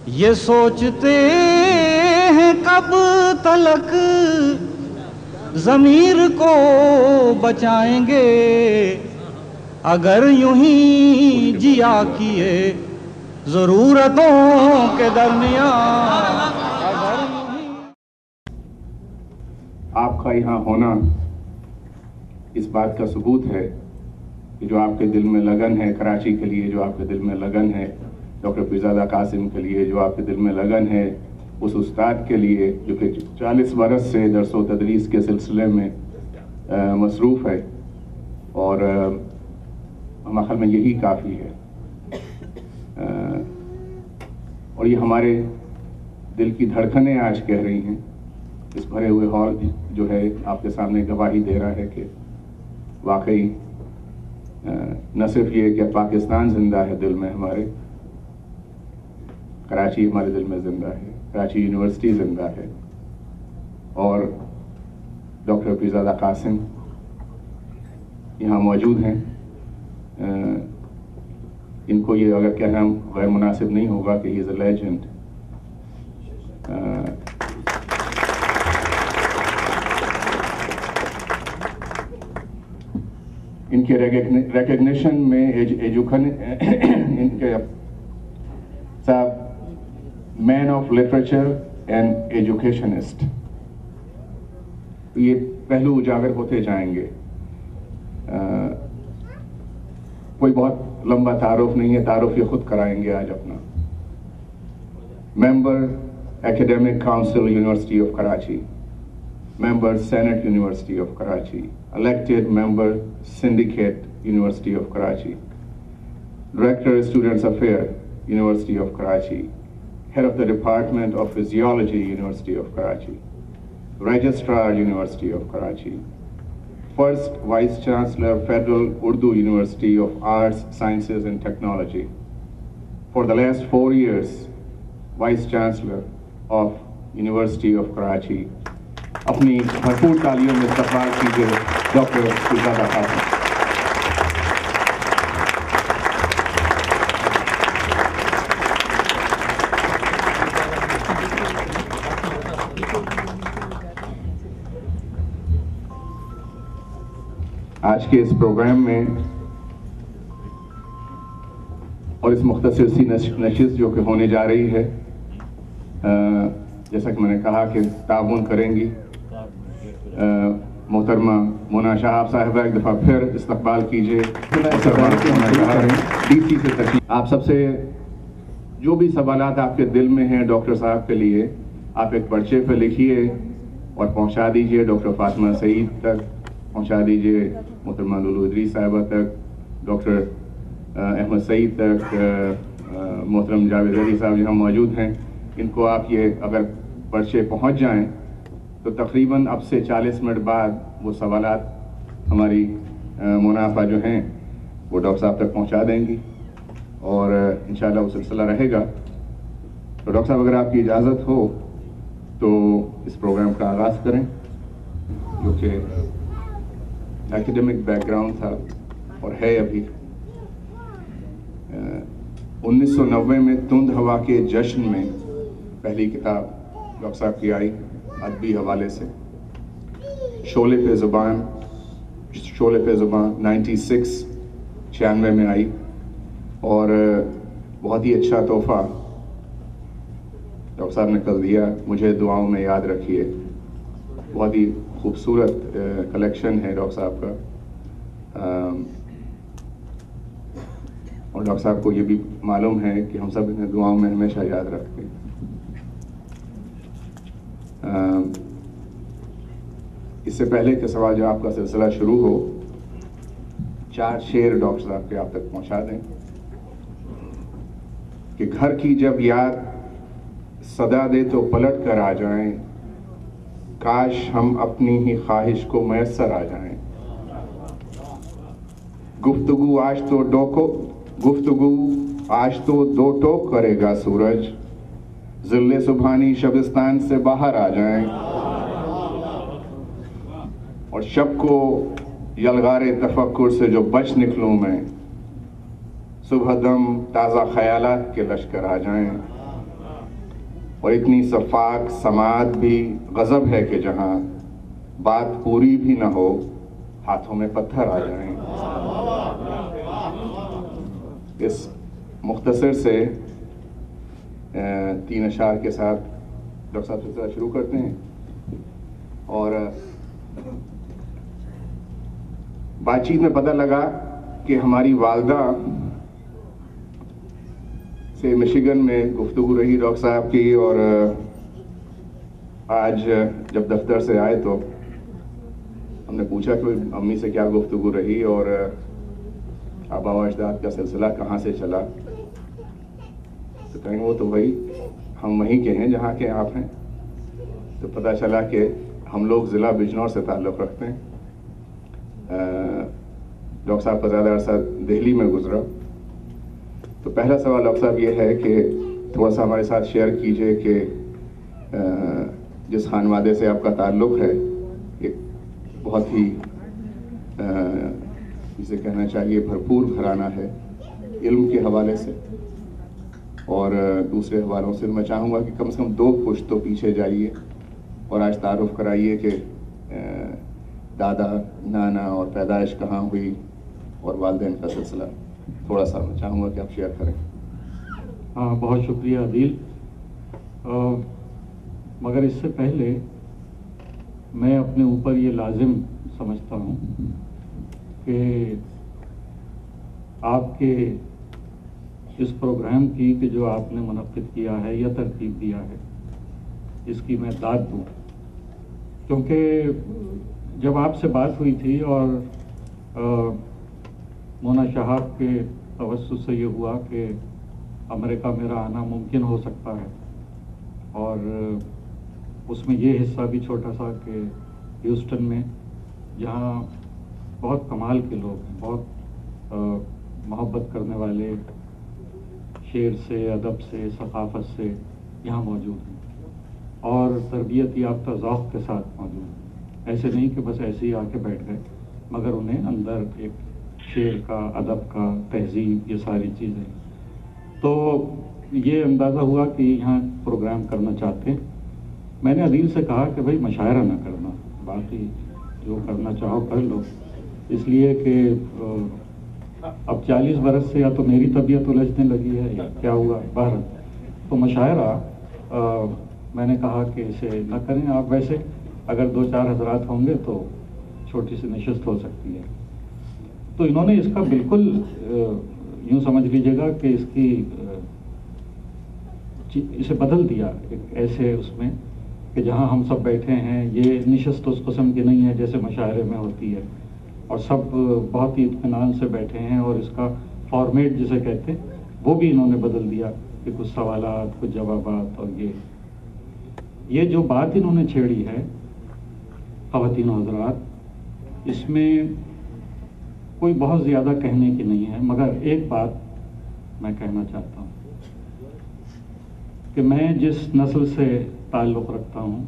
یہ سوچتے ہیں کب تلک ضمیر کو بچائیں گے، اگر یوں ہی جیا کیے ضرورتوں کے درمیان۔ آپ کا یہاں ہونا اس بات کا ثبوت ہے کہ جو آپ کے دل میں لگن ہے کراچی کے لیے، جو آپ کے دل میں لگن ہے ڈاکٹر پیرزادہ قاسم کے لیے، جو آپ کے دل میں لگن ہے اس استاد کے لیے جو کہ 40 برس سے درس و تدریس کے سلسلے میں مصروف ہے، اور ہمارے خیال میں یہی کافی ہے، اور یہ ہمارے دل کی دھڑکنیں آج کہہ رہی ہیں۔ اس بھرے ہوئے ہال جو ہے آپ کے سامنے گواہی دے رہا ہے کہ واقعی نہ صرف یہ کہ پاکستان زندہ ہے دل میں ہمارے، کراچی ہمارے دل میں زندہ ہے، کراچی یونیورسٹی زندہ ہے، اور ڈاکٹر پیرزادہ قاسم یہاں موجود ہیں۔ ان کو یہ اگر کہنا غیر مناسب نہیں ہوگا کہ ہی از اے لیجنڈ۔ ان کے ریکگنیشن میں ان کے صاحب مین آف لٹریچر اینڈ ایجوکیشنسٹ، یہ پہلو اجاگر ہوتے جائیں گے۔ کوئی بہت لمبا تعارف نہیں ہے، تعارف یہ خود کرائیں گے آج اپنا۔ Member academic council university of Karachi, member senate university of Karachi, elected member syndicate University of Karachi, Director Students Affairs University of Karachi, Head of the Department of Physiology University of Karachi, Registrar University of Karachi, First Vice Chancellor Federal Urdu University of Arts, Sciences and Technology. For the last 4 years, Vice Chancellor of University of Karachi. اپنی بھرپور تعلیوں میں استقبال کیجیے doctor Pirzada Qasim. آج کے اس programme میں اور اس مختصر سی نشست جو کہ ہونے جا رہی ہے، جیسا کہ میں نے کہا کہ تعاون کریں گی محترمہ مونا شہاب صاحبہ، ایک دفعہ پھر استقبال کیجیے۔ ڈی سی سے تشریف، آپ سب سے جو بھی سوالات آپ کے دل میں ہیں ڈاکٹر صاحب کے لیے، آپ ایک پرچے پہ لکھیے اور پہنچا دیجیے ڈاکٹر فاطمہ سعید تک، پہنچا دیجیے محترمہ لولو ادریس صاحبہ تک، ڈاکٹر احمد سعید تک، محترم جاوید علی صاحب یہاں موجود ہیں۔ ان کو آپ یہ اگر پرچے پہنچ جائیں تو تقریباً اب سے 40 منٹ بعد وہ سوالات ہماری منافع جو ہیں وہ ڈاکٹر صاحب تک پہنچا دیں گی، اور انشاءاللہ وہ سلسلہ رہے گا۔ تو ڈاکٹر صاحب اگر آپ کی اجازت ہو تو اس پروگرام کا آغاز کریں، جو کہ ایکیڈمک بیک گراؤنڈ تھا اور ہے ابھی۔ 1990 میں تند ہوا کے جشن میں پہلی کتاب ڈاکٹر صاحب کی آئی ادبی حوالے سے، شعلے پہ زبان 96 میں آئی، اور بہت ہی اچھا تحفہ ڈاکٹر صاحب نے کل دیا، مجھے دعاؤں میں یاد رکھیے۔ بہت ہی خوبصورت کلیکشن ہے ڈاکٹر صاحب کا، اور ڈاکٹر صاحب کو یہ بھی معلوم ہے کہ ہم سب انہیں دعاؤں میں ہمیشہ یاد رکھتے ہیں۔ اس سے پہلے کہ سوال جواب کا سلسلہ شروع ہو، 4 شعر ڈاکٹر صاحب کے آپ تک پہنچا دیں کہ گھر کی جب یاد صدا دے تو پلٹ کر آ جائیں، کاش ہم اپنی ہی خواہش کو میسر آ جائیں، گفتگو آج تو دو ٹوک کرے گا سورج، ظل سبحانی شبستان سے باہر آ جائیں، اور شب کو یلغار تفکر سے جو بچ نکلوں میں، صبح دم تازہ خیالات کے لشکر آ جائیں، اور اتنی صفاق سماعت بھی غضب ہے کہ جہاں بات پوری بھی نہ ہو ہاتھوں میں پتھر آ جائیں۔ اس مختصر سے 3 اشعار کے ساتھ ڈاکٹر صاحب سلسلہ شروع کرتے ہیں، اور بات چیت میں پتہ لگا کہ ہماری والدہ سے مشیگن میں گفتگو رہی ڈاکٹر صاحب کی، اور آج جب دفتر سے آئے تو ہم نے پوچھا کہ امی سے کیا گفتگو رہی اور آبا و اجداد کا سلسلہ کہاں سے چلا، تو کہیں وہ تو وہی ہم وہیں کے ہیں جہاں کے آپ ہیں۔ تو پتہ چلا کہ ہم لوگ ضلع بجنور سے تعلق رکھتے ہیں۔ ڈاکٹر صاحب کا زیادہ عرصہ دہلی میں گزرا، تو پہلا سوال ڈاکٹر صاحب یہ ہے کہ تھوڑا سا ہمارے ساتھ شیئر کیجئے کہ جس خانوادے سے آپ کا تعلق ہے، ایک بہت ہی جسے کہنا چاہیے بھرپور گھرانہ ہے علم کے حوالے سے اور دوسرے حوالوں سے، میں چاہوں گا کہ کم سے کم 2 پشت تو پیچھے جائیے اور آج تعارف کرائیے کہ دادا، نانا اور پیدائش کہاں ہوئی اور والدین کا سلسلہ تھوڑا سا میں چاہوں گا کہ آپ شیئر کریں۔ ہاں، بہت شکریہ عدیل۔ مگر اس سے پہلے میں اپنے اوپر یہ لازم سمجھتا ہوں کہ آپ کے اس پروگرام کی کہ جو آپ نے منعقد کیا ہے یا ترتیب دیا ہے، اس کی میں داد دوں، کیونکہ جب آپ سے بات ہوئی تھی اور مونا شہاب کے توسط سے یہ ہوا کہ امریکہ میرا آنا ممکن ہو سکتا ہے، اور اس میں یہ حصہ بھی چھوٹا سا کہ ہیوسٹن میں جہاں بہت کمال کے لوگ ہیں، بہت محبت کرنے والے، شعر سے، ادب سے، ثقافت سے یہاں موجود ہیں اور تربیت یافتہ ذوق کے ساتھ موجود ہیں۔ ایسے نہیں کہ بس ایسے ہی آ کے بیٹھ گئے، مگر انہیں اندر ایک شعر کا، ادب کا، تہذیب، یہ ساری چیزیں، تو یہ اندازہ ہوا کہ یہاں پروگرام کرنا چاہتے ہیں۔ میں نے عدیل سے کہا کہ بھائی مشاعرہ نہ کرنا، باقی جو کرنا چاہو کر لو، اس لیے کہ اب 40 برس سے یا تو میری طبیعت الجھنے لگی ہے یا کیا ہوا باہر، تو مشاعرہ میں نے کہا کہ اسے نہ کریں آپ۔ ویسے اگر 2-4 حضرات ہوں گے تو چھوٹی سی نشست ہو سکتی ہے۔ تو انہوں نے اس کا بالکل یوں سمجھ لیجیے گا کہ اس کی اسے بدل دیا ایک ایسے اس میں کہ جہاں ہم سب بیٹھے ہیں، یہ نشست اس قسم کی نہیں ہے جیسے مشاعرے میں ہوتی ہے، اور سب بہت ہی اطمینان سے بیٹھے ہیں، اور اس کا فارمیٹ جسے کہتے ہیں وہ بھی انہوں نے بدل دیا کہ کچھ سوالات، کچھ جوابات، اور یہ جو بات انہوں نے چھیڑی ہے خواتین و حضرات، اس میں کوئی بہت زیادہ کہنے کی نہیں ہے، مگر ایک بات میں کہنا چاہتا ہوں کہ میں جس نسل سے تعلق رکھتا ہوں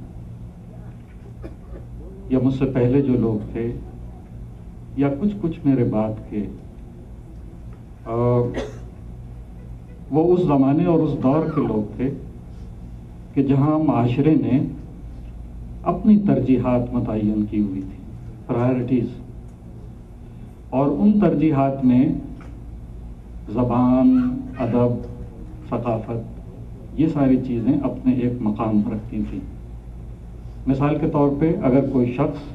یا مجھ سے پہلے جو لوگ تھے یا کچھ میرے بعد کے، وہ اس زمانے اور اس دور کے لوگ تھے کہ جہاں معاشرے نے اپنی ترجیحات متعین کی ہوئی تھی، پرائرٹیز، اور ان ترجیحات میں زبان، ادب، ثقافت، یہ ساری چیزیں اپنے ایک مقام پر رکھتی تھیں۔ مثال کے طور پہ اگر کوئی شخص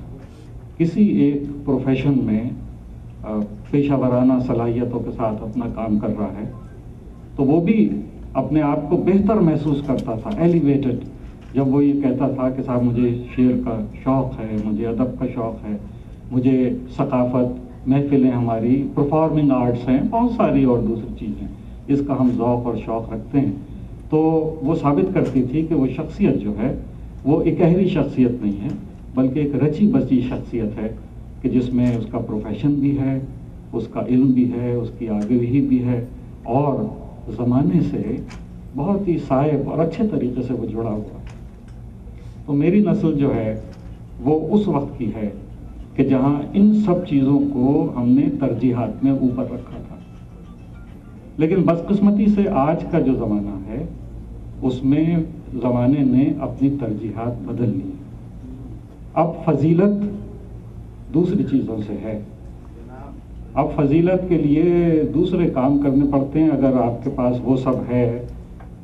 کسی ایک پروفیشن میں پیشہ ورانہ صلاحیتوں کے ساتھ اپنا کام کر رہا ہے تو وہ بھی اپنے آپ کو بہتر محسوس کرتا تھا، ایلیویٹڈ، جب وہ یہ کہتا تھا کہ صاحب مجھے شعر کا شوق ہے، مجھے ادب کا شوق ہے، مجھے ثقافت، محفلیں ہماری، پرفارمنگ آرٹس ہیں، بہت ساری اور دوسری چیزیں، اس کا ہم ذوق اور شوق رکھتے ہیں، تو وہ ثابت کرتی تھی کہ وہ شخصیت جو ہے وہ اکہری شخصیت نہیں ہے، بلکہ ایک رچی بچی شخصیت ہے کہ جس میں اس کا پروفیشن بھی ہے، اس کا علم بھی ہے، اس کی آگہی بھی ہے، اور زمانے سے بہت ہی صائب اور اچھے طریقے سے وہ جڑا ہوا ہے۔ تو میری نسل جو ہے وہ اس وقت کی ہے کہ جہاں ان سب چیزوں کو ہم نے ترجیحات میں اوپر رکھا تھا، لیکن بدقسمتی سے آج کا جو زمانہ ہے اس میں زمانے نے اپنی ترجیحات بدل لی. اب فضیلت دوسری چیزوں سے ہے. اب فضیلت کے لیے دوسرے کام کرنے پڑتے ہیں. اگر آپ کے پاس وہ سب ہے،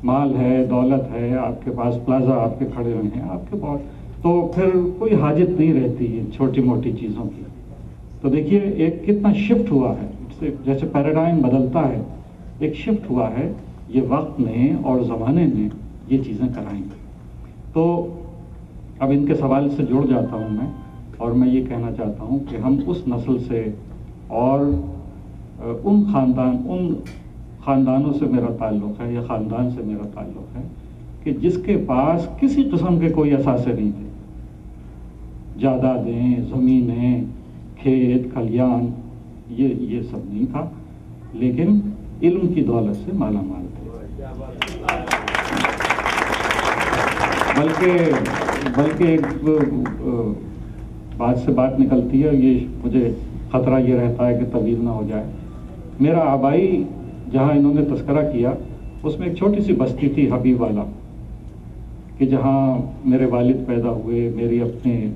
مال ہے، دولت ہے، آپ کے پاس پلازا آپ کے کھڑے ہوئے ہیں آپ کے پاس، تو پھر کوئی حاجت نہیں رہتی ہے چھوٹی موٹی چیزوں کی. تو دیکھیے ایک کتنا شفٹ ہوا ہے، جیسے پیراڈائم بدلتا ہے، ایک شفٹ ہوا ہے. یہ وقت نے اور زمانے نے یہ چیزیں کرائیں. تو اب ان کے سوال سے جڑ جاتا ہوں میں، اور میں یہ کہنا چاہتا ہوں کہ ہم اس نسل سے اور ان خاندانوں سے میرا تعلق ہے، یا خاندان سے میرا تعلق ہے کہ جس کے پاس کسی قسم کے کوئی اثاثے نہیں تھے. جائیدادیں، زمینیں، کھیت کھلیان، یہ سب نہیں تھا، لیکن علم کی دولت سے مالا مال تھے. بلکہ ایک بات سے بات نکلتی ہے، یہ مجھے خطرہ یہ رہتا ہے کہ طویل نہ ہو جائے. میرا آبائی جہاں انہوں نے تذکرہ کیا، اس میں ایک چھوٹی سی بستی تھی حبیب والا، کہ جہاں میرے والد پیدا ہوئے. میری اپنے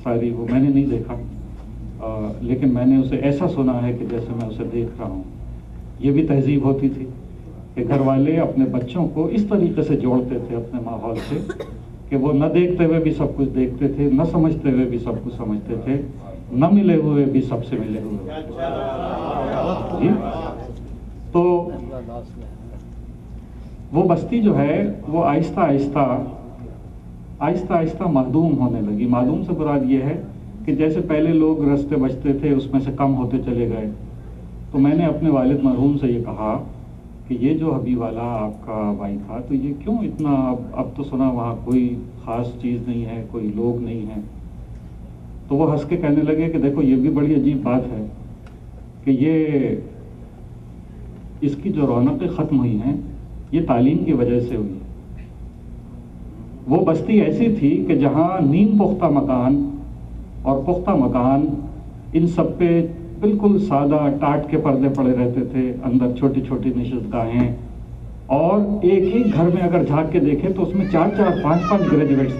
ساری وہ میں نے نہیں دیکھا، لیکن میں نے اسے ایسا سنا ہے کہ جیسے میں اسے دیکھ رہا ہوں. یہ بھی تہذیب ہوتی تھی کہ گھر والے اپنے بچوں کو اس طریقے سے جوڑتے تھے اپنے ماحول سے کہ وہ نہ دیکھتے ہوئے بھی سب کچھ دیکھتے تھے، نہ سمجھتے ہوئے بھی سب کچھ سمجھتے تھے، نہ ملے ہوئے بھی سب سے ملے ہوئے. جی تو وہ بستی جو ہے وہ آہستہ آہستہ معدوم ہونے لگی. معدوم سے مراد یہ ہے کہ جیسے پہلے لوگ رستے بچتے تھے اس میں سے کم ہوتے چلے گئے. تو میں نے اپنے والد مرحوم سے یہ کہا کہ یہ جو حبیب والا آپ کا بھائی تھا، تو یہ کیوں اتنا، اب تو سنا وہاں کوئی خاص چیز نہیں ہے، کوئی لوگ نہیں ہیں. تو وہ ہنس کے کہنے لگے کہ دیکھو یہ بھی بڑی عجیب بات ہے کہ یہ اس کی جو رونقیں ختم ہوئی ہیں یہ تعلیم کی وجہ سے ہوئی. وہ بستی ایسی تھی کہ جہاں نیم پختہ مکان اور پختہ مکان، ان سب پہ بالکل سادہ ٹاٹ کے پردے پڑے رہتے تھے، اندر چھوٹی چھوٹی نشست گاہیں، اور ایک ہی گھر میں اگر جھانک کے دیکھیں تو اس میں 4-4 5-5 گریجویٹس.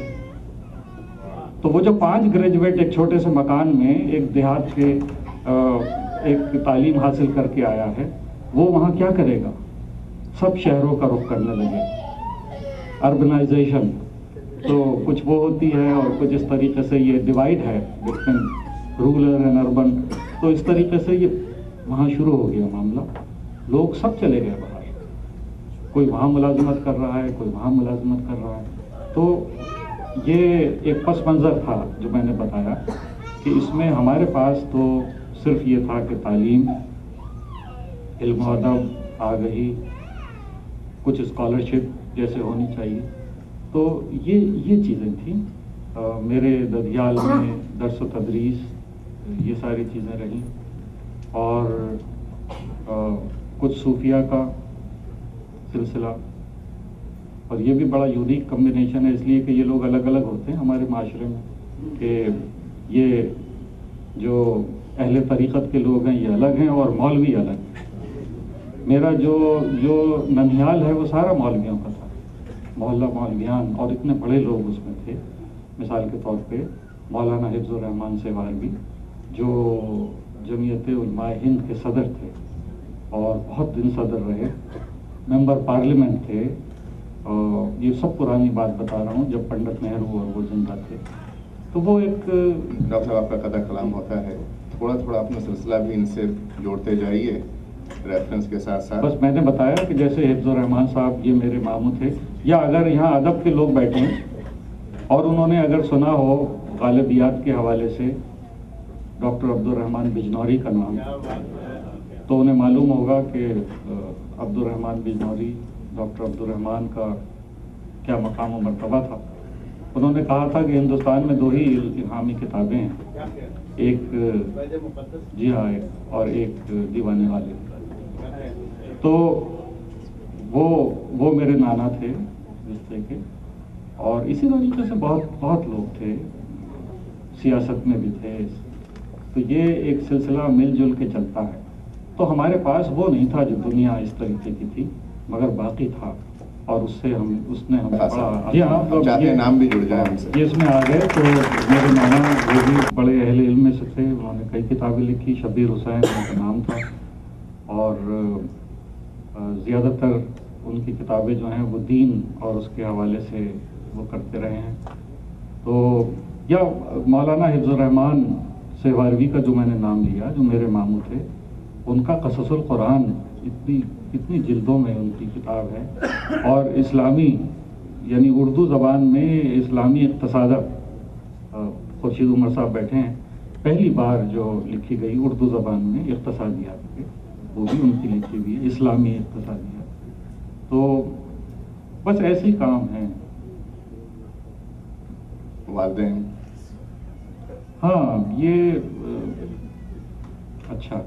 تو وہ جو 5 گریجویٹ ایک چھوٹے سے مکان میں ایک دیہات کے ایک تعلیم حاصل کر کے آیا ہے، وہ وہاں کیا کرے گا؟ سب شہروں کا رخ کرنے لگے. اربنائزیشن تو کچھ وہ ہوتی ہے، اور کچھ اس طریقے سے یہ ڈیوائڈ ہے بٹوین رورل اینڈ اربن. تو اس طریقے سے یہ وہاں شروع ہو گیا معاملہ. لوگ سب چلے گئے باہر، کوئی وہاں ملازمت کر رہا ہے، کوئی وہاں ملازمت کر رہا ہے. تو یہ ایک پس منظر تھا جو میں نے بتایا کہ اس میں ہمارے پاس تو صرف یہ تھا کہ تعلیم، علم و ادب، آگہی، کچھ اسکالرشپ جیسے ہونی چاہیے. تو یہ چیزیں تھیں. میرے ددیال میں درس و تدریس یہ ساری چیزیں رہیں، اور کچھ صوفیہ کا سلسلہ. اور یہ بھی بڑا یونیک کمبینیشن ہے، اس لیے کہ یہ لوگ الگ الگ ہوتے ہیں ہمارے معاشرے میں، کہ یہ جو اہل طریقت کے لوگ ہیں یہ الگ ہیں اور مولوی الگ ہیں. میرا جو ننیال ہے وہ سارا مولویوں کا تھا، محلہ مولویان، اور اتنے بڑے لوگ اس میں تھے. مثال کے طور پہ مولانا حفظ الرحمان سیوالوی جو جمعیت علماء ہند کے صدر تھے اور بہت دن صدر رہے، ممبر پارلیمنٹ تھے. یہ سب پرانی بات بتا رہا ہوں جب پنڈت نہرو اور وہ زندہ تھے. تو وہ ایک ڈاکٹر صاحب آپ کا قدر کلام ہوتا ہے، تھوڑا تھوڑا اپنا سلسلہ بھی ان سے جوڑتے جائیے ریفرنس کے ساتھ ساتھ. بس میں نے بتایا کہ جیسے حفظ الرحمان صاحب یہ میرے ماموں تھے، یا اگر یہاں ادب کے لوگ بیٹھے ہیں اور انہوں نے اگر سنا ہو غالبیات کے حوالے سے ڈاکٹر عبد الرحمان بجنوری کا نام، تو انہیں معلوم ہوگا کہ عبد الرحمان بجنوری، ڈاکٹر عبد الرحمان کا کیا مقام و مرتبہ تھا. انہوں نے کہا تھا کہ ہندوستان میں 2 ہی الہامی کتابیں ہیں، ایک جی ہاں اور ایک دیوانے والے. تو وہ میرے نانا تھے رشتے کے. اور اسی طریقے سے بہت لوگ تھے، سیاست میں بھی تھے. تو یہ ایک سلسلہ مل جل کے چلتا ہے. تو ہمارے پاس وہ نہیں تھا جو دنیا اس طریقے کی تھی، مگر باقی تھا. اور اس نے ہمیں پڑھا. جی ہاں, چاہتے ہیں نام بھی جڑ جائے ہم سے. یہ اس میں آ گئے تو میرے نانا وہ بھی بڑے اہل علم میں سے تھے, انہوں نے کئی کتابیں لکھی. شبیر حسین ان کا نام تھا, اور زیادہ تر ان کی کتابیں جو ہیں وہ دین اور اس کے حوالے سے وہ کرتے رہے ہیں. تو یا مولانا حفظ الرحمان سہواروی کا جو میں نے نام لیا, جو میرے ماموں تھے, ان کا قصص القرآن اتنی جلدوں میں ان کی کتاب ہے, اور اسلامی یعنی اردو زبان میں اسلامی اقتصادات, خورشید عمر صاحب بیٹھے ہیں, پہلی بار جو لکھی گئی اردو زبان میں اقتصادیات کے, وہ بھی ان کی لکھی ہوئی ہے, اسلامی اقتصادیات. تو بس ایسے ہی کام ہیں. والدین ہاں, یہ اچھا,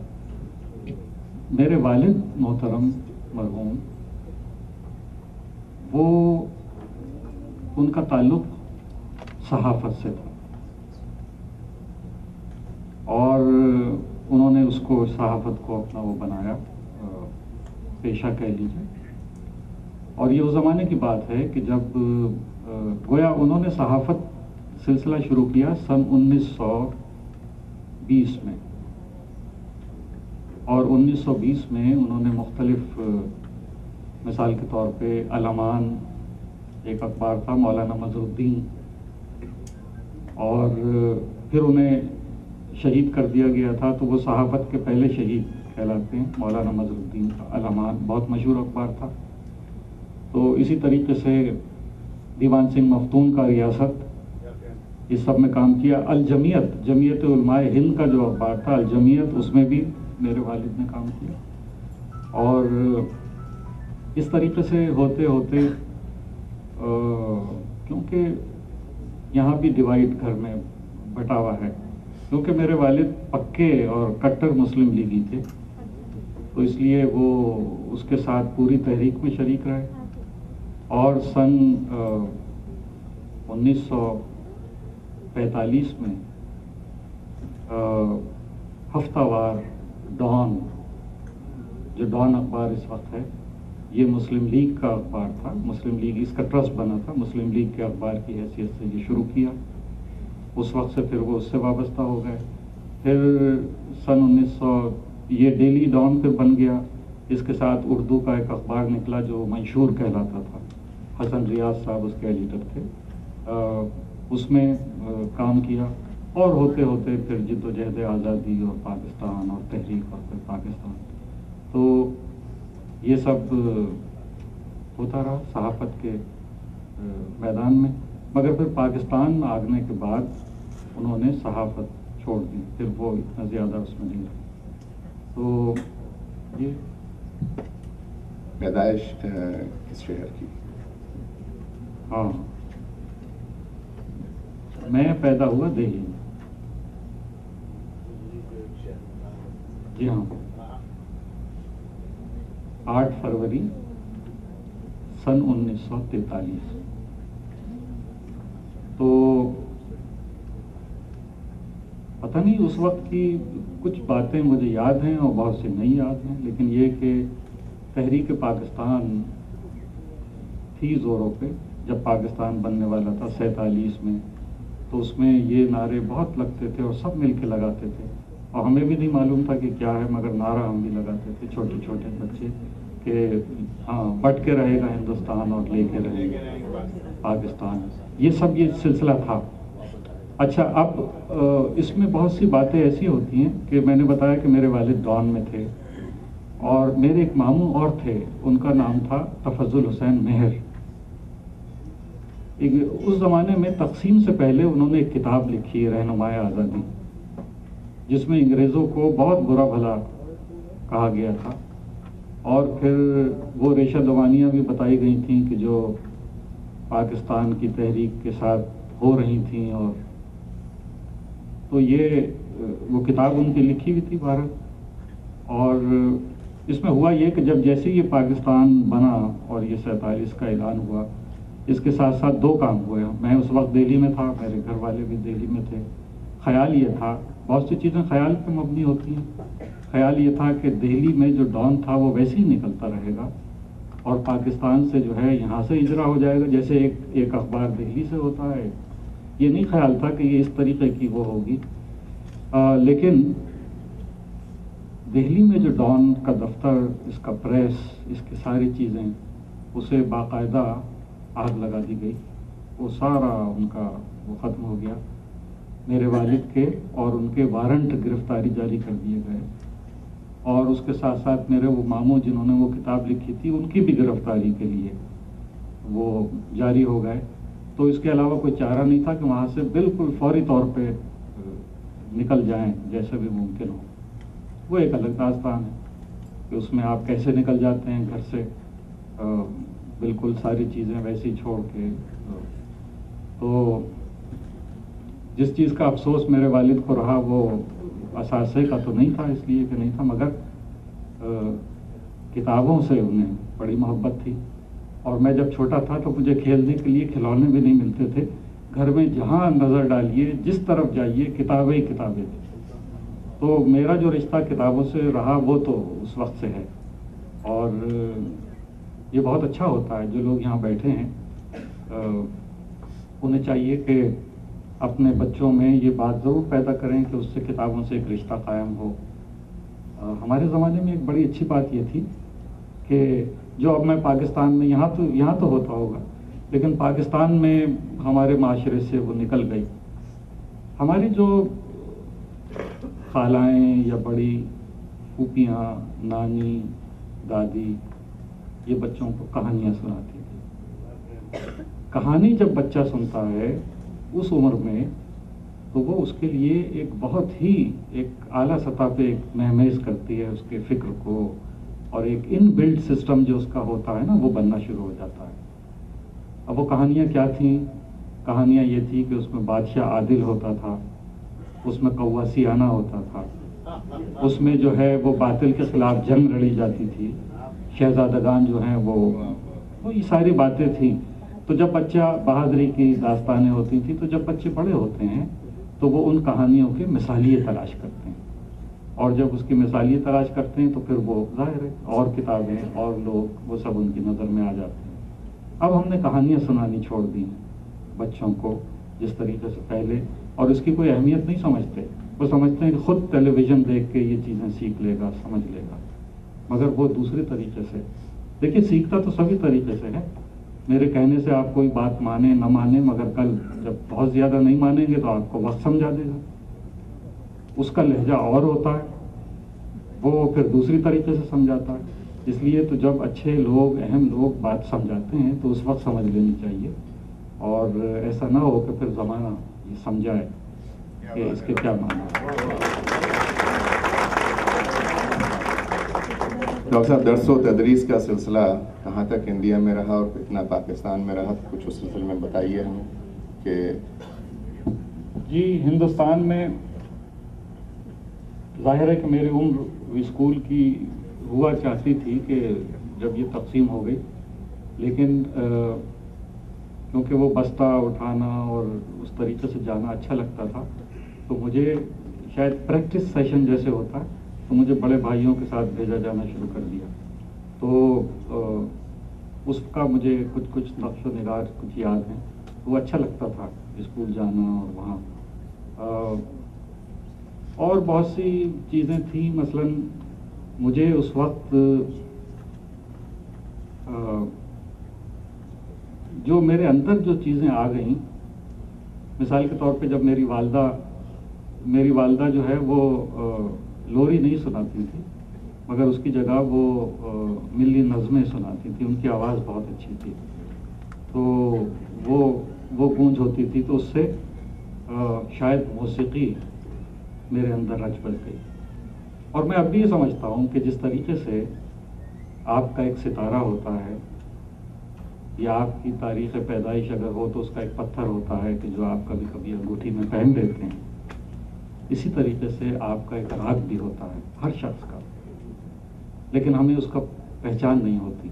میرے والد محترم مرحوم, وہ ان کا تعلق صحافت سے تھا, اور انہوں نے اس کو صحافت کو اپنا وہ بنایا, پیشہ کہہ لیجیے. اور یہ اس زمانے کی بات ہے کہ جب گویا انہوں نے صحافت سلسلہ شروع کیا سن 1920 میں, اور 1920 میں انہوں نے مختلف, مثال کے طور پہ علامان ایک اخبار تھا مولانا مظہر الدین, اور پھر انہیں شہید کر دیا گیا تھا, تو وہ صحافت کے پہلے شہید کہلاتے ہیں. مولانا مظہر الدین کا علامان بہت مشہور اخبار تھا. تو اسی طریقے سے دیوان سنگھ مفتون کا ریاست, اس سب میں کام کیا. الجمیت, جمعیت علماء ہند کا جو اخبار تھا الجمیت, اس میں بھی میرے والد نے کام کیا. اور اس طریقے سے ہوتے ہوتے, کیونکہ یہاں بھی ڈیوائڈ گھر میں بٹاوا ہے, کیونکہ میرے والد پکے اور کٹر مسلم لیگی تھے, تو اس لیے وہ اس کے ساتھ پوری تحریک میں شریک رہے. اور سن 1945 میں ہفتہ وار ڈان, جو ڈان اخبار اس وقت ہے, یہ مسلم لیگ کا اخبار تھا. مسلم لیگ اس کا ٹرسٹ بنا تھا, مسلم لیگ کے اخبار کی حیثیت سے یہ شروع کیا. اس وقت سے پھر وہ اس سے وابستہ ہو گئے. پھر سن 1900 یہ ڈیلی ڈان پھر بن گیا. اس کے ساتھ اردو کا ایک اخبار نکلا جو منشور کہلاتا تھا, حسن ریاض صاحب اس کے ایڈیٹر تھے. اس میں کام کیا, اور ہوتے ہوتے پھر جد و جہد آزادی اور پاکستان اور تحریک اور پھر پاکستان, تو یہ سب ہوتا رہا صحافت کے میدان میں. مگر پھر پاکستان آنے کے بعد انہوں نے صحافت چھوڑ دی, پھر وہ اتنا زیادہ اس میں نہیں رہے. تو یہ پیدائش کس شہر کی؟ ہاں, میں پیدا ہوا دہلی میں. جی ہاں, 8 فروری سن 1943. تو پتہ نہیں اس وقت کی کچھ باتیں مجھے یاد ہیں اور بہت سی نہیں یاد ہیں, لیکن یہ کہ تحریک پاکستان تھی زوروں پہ جب پاکستان بننے والا تھا 47 میں. تو اس میں یہ نعرے بہت لگتے تھے اور سب مل کے لگاتے تھے, اور ہمیں بھی نہیں معلوم تھا کہ کیا ہے, مگر نعرہ ہم بھی لگاتے تھے, چھوٹے چھوٹے بچے, کہ ہاں بٹ کے رہے گا ہندوستان اور لے کے رہے گا پاکستان. یہ سب یہ سلسلہ تھا. اچھا, اب اس میں بہت سی باتیں ایسی ہوتی ہیں کہ میں نے بتایا کہ میرے والد ڈان میں تھے, اور میرے ایک ماموں اور تھے, ان کا نام تھا تفضل حسین مہر. اس زمانے میں تقسیم سے پہلے انہوں نے ایک کتاب لکھی ہے رہنمائے آزادی, جس میں انگریزوں کو بہت برا بھلا کہا گیا تھا, اور پھر وہ ریشہ دوانیاں بھی بتائی گئی تھیں کہ جو پاکستان کی تحریک کے ساتھ ہو رہی تھیں. اور تو یہ وہ کتاب ان کی لکھی ہوئی تھی بھارت. اور اس میں ہوا یہ کہ جب جیسے یہ پاکستان بنا اور یہ 47 کا اعلان ہوا, اس کے ساتھ ساتھ 2 کام ہوئے. میں اس وقت دہلی میں تھا, میرے گھر والے بھی دہلی میں تھے. خیال یہ تھا, بہت سی چیزیں خیال پہ مبنی ہوتی ہیں, خیال یہ تھا کہ دہلی میں جو ڈان تھا وہ ویسے ہی نکلتا رہے گا, اور پاکستان سے جو ہے یہاں سے اجرا ہو جائے گا، جیسے ایک اخبار دہلی سے ہوتا ہے. یہ نہیں خیال تھا کہ یہ اس طریقے کی وہ ہوگی. لیکن دہلی میں جو ڈان کا دفتر، اس کا پریس، اس کی ساری چیزیں، اسے باقاعدہ آگ لگا دی گئی. وہ سارا ان کا وہ ختم ہو گیا. میرے والد کے اور ان کے وارنٹ گرفتاری جاری کر دیے گئے، اور اس کے ساتھ ساتھ میرے وہ ماموں جنہوں نے وہ کتاب لکھی تھی ان کی بھی گرفتاری کے لیے وہ جاری ہو گئے. تو اس کے علاوہ کوئی چارہ نہیں تھا کہ وہاں سے بالکل فوری طور پہ نکل جائیں جیسے بھی ممکن ہو. وہ ایک الگ داستان ہے کہ اس میں آپ کیسے نکل جاتے ہیں گھر سے بالکل ساری چیزیں ویسی چھوڑ کے. تو جس چیز کا افسوس میرے والد کو رہا وہ اثاثے کا تو نہیں تھا، اس لیے کہ نہیں تھا، مگر کتابوں سے انہیں بڑی محبت تھی. اور میں جب چھوٹا تھا تو مجھے کھیلنے کے لیے کھلونے بھی نہیں ملتے تھے. گھر میں جہاں نظر ڈالیے، جس طرف جائیے، کتابیں ہی کتابیں تھیں. تو میرا جو رشتہ کتابوں سے رہا وہ تو اس وقت سے ہے. اور یہ بہت اچھا ہوتا ہے. جو لوگ یہاں بیٹھے ہیں انہیں چاہیے کہ اپنے بچوں میں یہ بات ضرور پیدا کریں کہ اس سے کتابوں سے ایک رشتہ قائم ہو. ہمارے زمانے میں ایک بڑی اچھی بات یہ تھی کہ جو اب میں پاکستان میں یہاں تو ہوتا ہوگا، لیکن پاکستان میں ہمارے معاشرے سے وہ نکل گئی. ہماری جو خالائیں یا بڑی پھوپھیاں، نانی، دادی، یہ بچوں کو کہانیاں سناتی تھی. کہانی جب بچہ سنتا ہے اس عمر میں تو وہ اس کے لیے ایک بہت ہی ایک اعلیٰ سطح پہ ایک مہمیز کرتی ہے اس کے فکر کو، اور ایک ان بلڈ سسٹم جو اس کا ہوتا ہے نا وہ بننا شروع ہو جاتا ہے. اب وہ کہانیاں کیا تھیں؟ کہانیاں یہ تھی کہ اس میں بادشاہ عادل ہوتا تھا، اس میں قواسیانہ ہوتا تھا، اس میں جو ہے وہ باطل کے خلاف جنگ لڑی جاتی تھی، شہزادگان جو ہیں وہ یہ ساری باتیں تھیں. تو جب بچہ بہادری کی داستانیں ہوتی تھیں، تو جب بچے بڑے ہوتے ہیں تو وہ ان کہانیوں کے مثالیے تلاش کرتے ہیں، اور جب اس کی مثالیے تلاش کرتے ہیں تو پھر وہ ظاہر ہے اور کتابیں اور لوگ وہ سب ان کی نظر میں آ جاتے ہیں. اب ہم نے کہانیاں سنانی چھوڑ دی ہیں بچوں کو جس طریقے سے پہلے، اور اس کی کوئی اہمیت نہیں سمجھتے. وہ سمجھتے ہیں کہ خود ٹیلی ویژن دیکھ کے یہ چیزیں سیکھ لے گا، سمجھ لے گا، مگر وہ دوسرے طریقے سے. دیکھیے سیکھتا تو سبھی طریقے سے ہے. میرے کہنے سے آپ کوئی بات مانیں نہ مانیں، مگر کل جب بہت زیادہ نہیں مانیں گے تو آپ کو وقت سمجھا دے گا. اس کا لہجہ اور ہوتا ہے، وہ پھر دوسری طریقے سے سمجھاتا ہے. اس لیے تو جب اچھے لوگ، اہم لوگ بات سمجھاتے ہیں تو اس وقت سمجھ لینی چاہیے، اور ایسا نہ ہو کہ پھر زمانہ یہ سمجھائے کہ اس کے کیا معنی ہے. ڈاکٹر صاحب، درس و تدریس کا سلسلہ کہاں تک انڈیا میں رہا اور کتنا پاکستان میں رہا؟ کچھ اس سلسلے میں بتائیے ہمیں. کہ جی ہندوستان میں ظاہر ہے کہ میری عمر اسکول کی ہوا چاہتی تھی کہ جب یہ تقسیم ہو گئی، لیکن کیونکہ وہ بستہ اٹھانا اور اس طریقے سے جانا اچھا لگتا تھا، تو مجھے شاید پریکٹس سیشن جیسے ہوتا ہے تو مجھے بڑے بھائیوں کے ساتھ بھیجا جانا شروع کر دیا. تو اس کا مجھے کچھ نقش و نگار کچھ یاد ہیں. وہ اچھا لگتا تھا اسکول جانا اور وہاں. اور بہت سی چیزیں تھیں، مثلاً مجھے اس وقت جو میرے اندر جو چیزیں آ گئیں، مثال کے طور پہ جب میری والدہ جو ہے وہ لوری نہیں سناتی تھی، مگر اس کی جگہ وہ ملی نظمیں سناتی تھی. ان کی آواز بہت اچھی تھی، تو وہ گونج ہوتی تھی، تو اس سے شاید موسیقی میرے اندر رچ بس گئی. اور میں اب بھی یہ سمجھتا ہوں کہ جس طریقے سے آپ کا ایک ستارہ ہوتا ہے، یا آپ کی تاریخ پیدائش اگر ہو تو اس کا ایک پتھر ہوتا ہے کہ جو آپ کبھی کبھی انگوٹھی میں پہن لیتے ہیں، اسی طریقے سے آپ کا ایک راگ بھی ہوتا ہے ہر شخص کا، لیکن ہمیں اس کا پہچان نہیں ہوتی.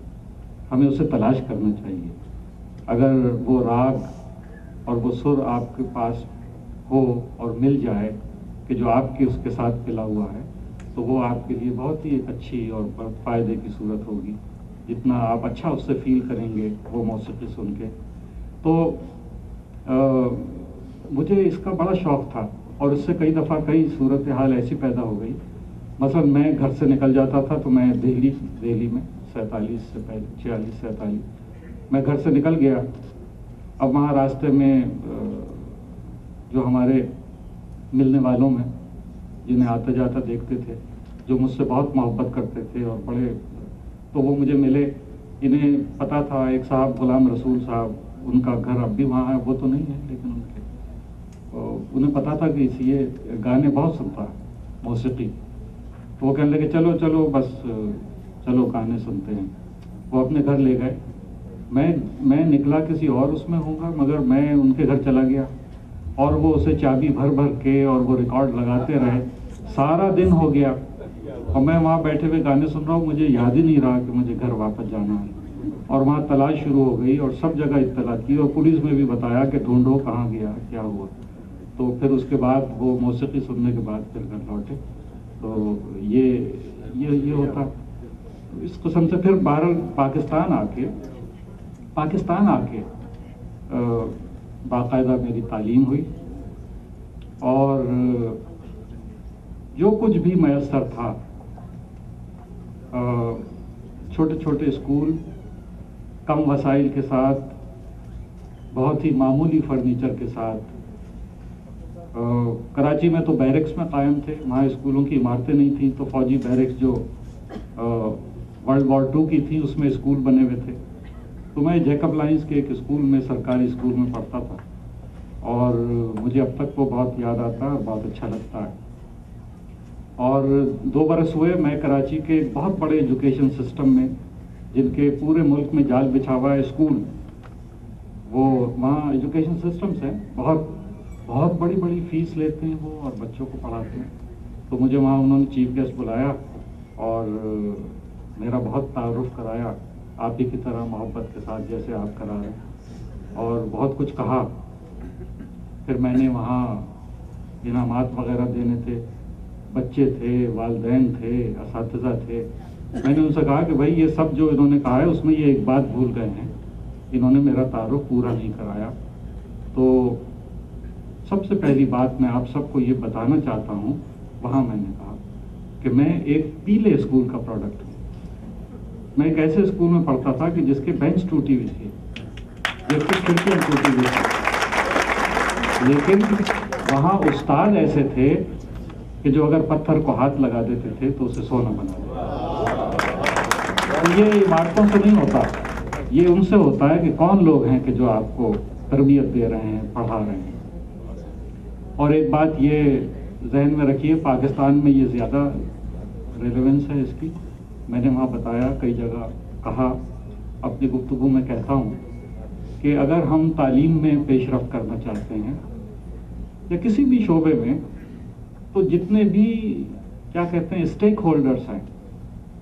ہمیں اسے تلاش کرنا چاہیے. اگر وہ راگ اور وہ سر آپ کے پاس ہو اور مل جائے کہ جو آپ کی اس کے ساتھ ملا ہوا ہے، تو وہ آپ کے لیے بہت ہی ایک اچھی اور بہت فائدے کی صورت ہوگی. جتنا آپ اچھا اس سے فیل کریں گے وہ موسیقی سن کے. تو مجھے اس کا بڑا شوق تھا اور اس سے کئی دفعہ کئی صورتحال ایسی پیدا ہو گئی. مثلا میں گھر سے نکل جاتا تھا تو میں دہلی میں 47 سے پہلے 46-47 میں گھر سے نکل گیا. اب وہاں راستے میں جو ہمارے ملنے والوں میں جنہیں آتا جاتا دیکھتے تھے, جو مجھ سے بہت محبت کرتے تھے اور بڑے, تو وہ مجھے ملے. انہیں پتا تھا ایک صاحب غلام رسول صاحب, ان کا گھر اب بھی وہاں ہے, وہ تو نہیں ہے لیکن انہیں پتا تھا کہ یہ گانے بہت سنتا ہے موسیقی. تو وہ کہنے لگے چلو بس چلو گانے سنتے ہیں. وہ اپنے گھر لے گئے. میں نکلا کسی اور اس میں ہوں گا, مگر میں ان کے گھر چلا گیا اور وہ اسے چابی بھر کے اور وہ ریکارڈ لگاتے رہے. سارا دن ہو گیا اور میں وہاں بیٹھے ہوئے گانے سن رہا ہوں. مجھے یاد ہی نہیں رہا کہ مجھے گھر واپس جانا ہے. اور وہاں تلاش شروع ہو گئی اور سب جگہ اطلاع کی اور پولیس میں بھی بتایا کہ ڈھونڈو کہاں گیا, کیا ہوا. تو پھر اس کے بعد وہ موسیقی سننے کے بعد پھر گھر لوٹے. تو یہ ہوتا اس قسم سے. پھر بہرحال پاکستان آ کے باقاعدہ میری تعلیم ہوئی اور جو کچھ بھی میسر تھا, چھوٹے چھوٹے اسکول کم وسائل کے ساتھ, بہت ہی معمولی فرنیچر کے ساتھ. کراچی میں تو بیرکس میں قائم تھے, وہاں اسکولوں کی عمارتیں نہیں تھیں, تو فوجی بیرکس جو ورلڈ وار 2 کی تھیں اس میں اسکول بنے ہوئے تھے. تو میں جیکب لائنز کے ایک اسکول میں, سرکاری اسکول میں پڑھتا تھا اور مجھے اب تک وہ بہت یاد آتا ہے اور بہت اچھا لگتا ہے. اور 2 برس ہوئے میں کراچی کے ایک بہت بڑے ایجوکیشن سسٹم میں, جن کے پورے ملک میں جال بچھا ہوا ہے اسکول, وہ وہاں ایجوکیشن سسٹمز ہیں, بہت بڑی فیس لیتے ہیں وہ اور بچوں کو پڑھاتے ہیں. تو مجھے وہاں انہوں نے چیف گیسٹ بلایا اور میرا بہت تعارف کرایا, آپ ہی کی طرح محبت کے ساتھ جیسے آپ کرا رہے ہیں, اور بہت کچھ کہا. پھر میں نے وہاں انعامات وغیرہ دینے تھے, بچے تھے, والدین تھے, اساتذہ تھے. میں نے ان سے کہا کہ بھائی یہ سب جو انہوں نے کہا ہے اس میں یہ ایک بات بھول گئے ہیں, انہوں نے میرا تعارف پورا نہیں کرایا. تو سب سے پہلی بات میں آپ سب کو یہ بتانا چاہتا ہوں, وہاں میں نے کہا کہ میں ایک پیلے اسکول کا پروڈکٹ ہوں. میں ایک ایسے اسکول میں پڑھتا تھا کہ جس کے بینچ ٹوٹی ہوئی تھی, جس کی کھڑکیاں ٹوٹی ہوئی تھی, لیکن وہاں استاد ایسے تھے کہ جو اگر پتھر کو ہاتھ لگا دیتے تھے تو اسے سونا بنا دیتے. یہ عمارتوں سے نہیں ہوتا, یہ ان سے ہوتا ہے کہ کون لوگ ہیں کہ جو آپ کو تربیت دے رہے ہیں, پڑھا رہے ہیں. اور ایک بات یہ ذہن میں رکھیے, پاکستان میں یہ زیادہ ریلیونس ہے اس کی. میں نے وہاں بتایا, کئی جگہ کہا, اپنی گفتگو میں کہتا ہوں کہ اگر ہم تعلیم میں پیش رفت کرنا چاہتے ہیں یا کسی بھی شعبے میں, تو جتنے بھی کیا کہتے ہیں اسٹیک ہولڈرز ہیں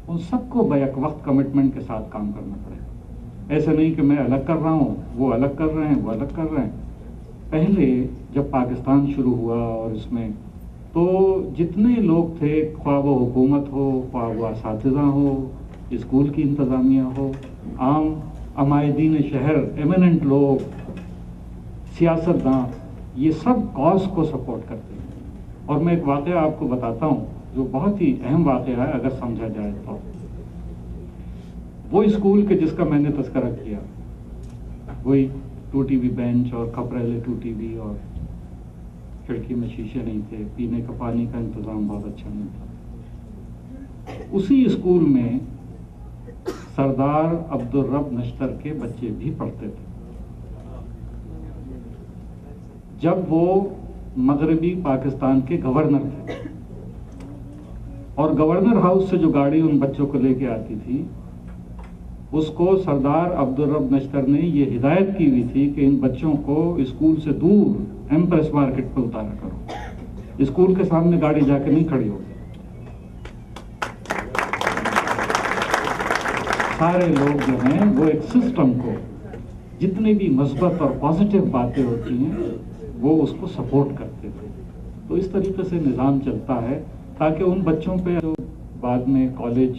ان سب کو بیک وقت کمٹمنٹ کے ساتھ کام کرنا پڑے گا. ایسے نہیں کہ میں الگ کر رہا ہوں, وہ الگ کر رہے ہیں, وہ الگ کر رہے ہیں. پہلے جب پاکستان شروع ہوا اور اس میں تو جتنے لوگ تھے, خواہ وہ حکومت ہو, خواہ وہ اساتذہ ہو, اسکول کی انتظامیہ ہو, عام عمائدین شہر, ایمیننٹ لوگ, سیاستداں, یہ سب کاز کو سپورٹ کرتے ہیں. اور میں ایک واقعہ آپ کو بتاتا ہوں جو بہت ہی اہم واقعہ ہے اگر سمجھا جائے تو. وہ اسکول کے جس کا میں نے تذکرہ کیا, وہی ٹوٹی ہوئی بینچ اور کھپریلے ٹوٹی ہوئی اور کھڑکی میں شیشے نہیں تھے, پینے کا پانی کا انتظام بہت اچھا نہیں تھا. اسی اسکول میں سردار عبدالرب نشتر کے بچے بھی پڑھتے تھے. جب وہ مغربی پاکستان کے گورنر تھے اور گورنر ہاؤس سے جو گاڑی ان بچوں کو لے کے آتی تھی, اس کو سردار عبدالرب نشتر نے یہ ہدایت کی ہوئی تھی کہ ان بچوں کو اسکول سے دور ایمپریس مارکیٹ پہ اتارا کرو, اسکول کے سامنے گاڑی جا کے نہیں کھڑی ہوگی. سارے لوگ جو ہیں وہ ایک سسٹم کو, جتنی بھی مثبت اور پازیٹیو باتیں ہوتی ہیں وہ اس کو سپورٹ کرتے تھے. تو اس طریقے سے نظام چلتا ہے تاکہ ان بچوں پہ جو بعد میں کالج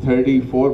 34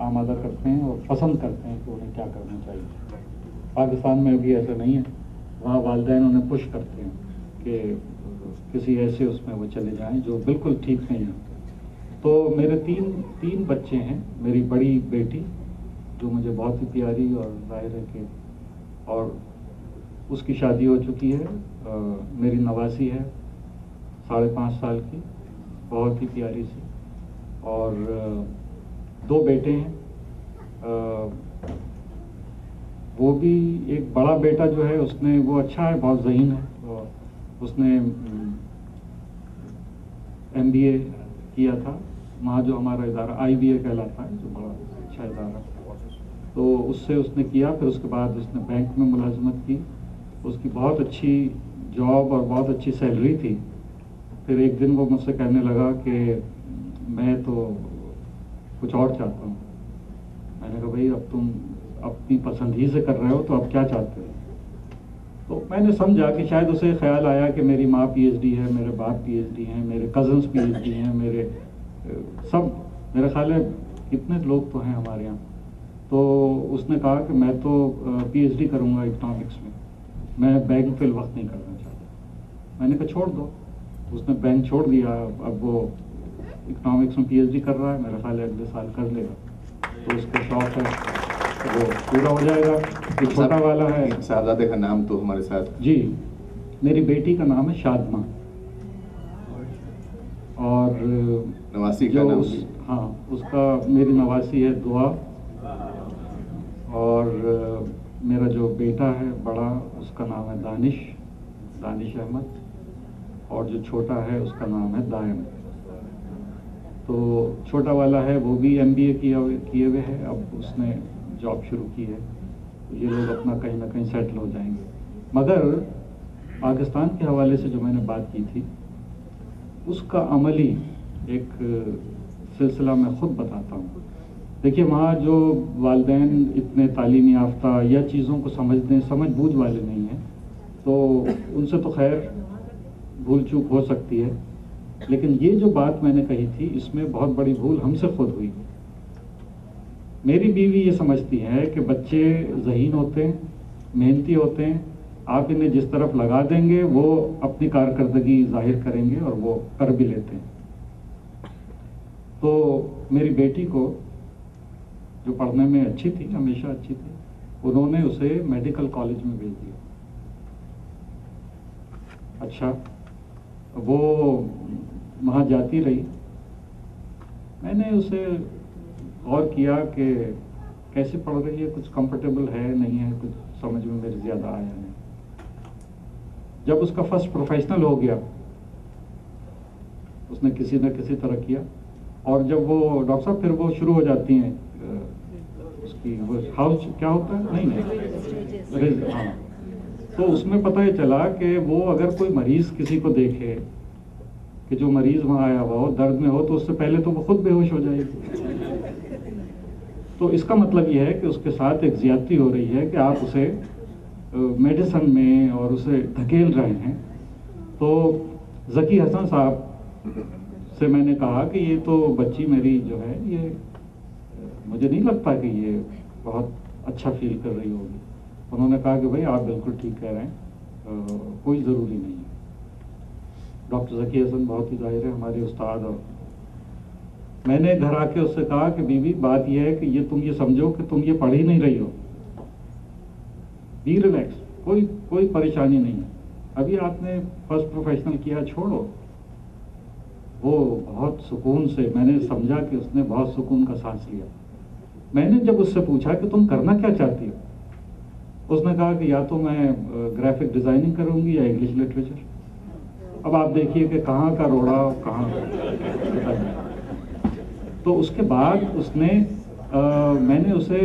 آمادہ کرتے ہیں اور پسند کرتے ہیں کہ انہیں کیا کرنا چاہیے. پاکستان میں بھی ایسا نہیں ہے, وہاں والدین انہیں پش کرتے ہیں کہ کسی ایسے اس میں وہ چلے جائیں جو بالکل ٹھیک نہیں ہے. تو میرے تین بچے ہیں. میری بڑی بیٹی جو مجھے بہت ہی پیاری اور ظاہر ہے کہ اور اس کی شادی ہو چکی ہے. میری نواسی ہے 5.5 سال کی, بہت ہی پیاری سی. اور 2 بیٹے ہیں. وہ بھی ایک بڑا بیٹا جو ہے وہ اچھا ہے, بہت ذہین ہے. اس نے MBA کیا تھا وہاں جو ہمارا ادارہ IBA کہلاتا ہے, جو بڑا اچھا ادارہ. تو اس نے کیا. پھر اس کے بعد اس نے بینک میں ملازمت کی. اس کی بہت اچھی جاب اور بہت اچھی سیلری تھی. پھر ایک دن وہ مجھ سے کہنے لگا کہ میں تو کچھ اور چاہتا ہوں. میں نے کہا بھائی اب تم اپنی پسند ہی سے کر رہے ہو تو اب کیا چاہتے ہو؟ تو میں نے سمجھا کہ شاید اسے خیال آیا کہ میری ماں PhD ہے, میرے باپ PhD ہیں, میرے کزنس PhD ہیں, میرے میرا خیال ہے کتنے لوگ تو ہیں ہمارے یہاں. تو اس نے کہا کہ میں تو PhD کروں گا اکنامکس میں بینک فی الوقت نہیں کرنا چاہتا. میں نے کہا چھوڑ دو. اس نے بینک چھوڑ دیا. اب وہ اکنامکس میں PhD کر رہا ہے. میرا خیال ہے اگلے سال کر لے گا. تو اس کا شوق ہے وہ پورا ہو جائے گا. یہ چھوٹا والا ہے. صاحبزادے کا نام تو ہمارے ساتھ. جی, میری بیٹی کا نام ہے شادمہ. اور نواسی کا نام ہاں اس کا میری نواسی ہے دعا. اور میرا جو بیٹا ہے بڑا اس کا نام ہے دانش احمد. اور جو چھوٹا ہے اس کا نام ہے دائم. تو چھوٹا والا ہے وہ بھی MBA کیے ہوئے ہے. اب اس نے جاب شروع کی ہے. تو یہ لوگ اپنا کہیں نہ کہیں سیٹل ہو جائیں گے. مگر پاکستان کے حوالے سے جو میں نے بات کی تھی اس کا عملی ایک سلسلہ میں خود بتاتا ہوں. دیکھیے وہاں جو والدین اتنے تعلیم یافتہ یا چیزوں کو سمجھ بوجھ والے نہیں ہیں تو ان سے تو خیر بھول چوک ہو سکتی ہے. لیکن یہ جو بات میں نے کہی تھی اس میں بہت بڑی بھول ہم سے خود ہوئی. میری بیوی یہ سمجھتی ہے کہ بچے ذہین ہوتے ہیں, محنتی ہوتے ہیں, آپ انہیں جس طرف لگا دیں گے وہ اپنی کارکردگی ظاہر کریں گے اور وہ کر بھی لیتے ہیں. تو میری بیٹی کو جو پڑھنے میں اچھی تھی, ہمیشہ اچھی تھی, انہوں نے اسے میڈیکل کالج میں بھیج دیا. اچھا وہ وہاں جاتی رہی. میں نے اسے غور کیا کہ کیسے پڑھ رہی ہے, کچھ کمفرٹیبل ہے نہیں ہے, کچھ سمجھ میں میرے زیادہ آیا نہیں. جب اس کا فرسٹ پروفیشنل ہو گیا اس نے کسی نہ کسی طرح کیا. اور جب وہ ڈاکٹر صاحب پھر وہ شروع ہو جاتی ہیں اس کی وہ ہاؤس کیا ہوتا ہے نہیں ہاں. تو اس میں پتہ یہ چلا کہ وہ اگر کوئی مریض کسی کو دیکھے کہ جو مریض وہاں آیا ہوا ہو درد میں ہو تو اس سے پہلے تو وہ خود بے ہوش ہو جائے گی. تو اس کا مطلب یہ ہے کہ اس کے ساتھ ایک زیادتی ہو رہی ہے کہ آپ اسے میڈیسن میں اور اسے دھکیل رہے ہیں. تو ذکی حسن صاحب سے میں نے کہا کہ یہ تو بچی میری جو ہے یہ مجھے نہیں لگتا کہ یہ بہت اچھا فیل کر رہی ہوگی. انہوں نے کہا کہ بھائی آپ بالکل ٹھیک کہہ رہے ہیں, کوئی ضروری نہیں ہے. ڈاکٹر ذکی حسن بہت ہی ظاہر ہے ہمارے استاد. اور میں نے گھر آ کے اس سے کہا کہ بیوی بات یہ ہے کہ یہ تم یہ سمجھو کہ تم یہ پڑھ ہی نہیں رہی ہو, بی ریلیکس, کوئی پریشانی نہیں ہے. ابھی آپ نے فرسٹ پروفیشنل کیا, چھوڑو. وہ بہت سکون سے, میں نے سمجھا کہ اس نے بہت سکون کا سانس لیا. میں نے جب اس سے پوچھا کہ تم کرنا کیا چاہتی ہو, اس نے کہا کہ یا تو میں گرافک ڈیزائننگ کروں گی یا انگلش لٹریچر. اب آپ دیکھیے کہ کہاں کا روڑا کہاں. تو اس کے بعد اس نے میں نے اسے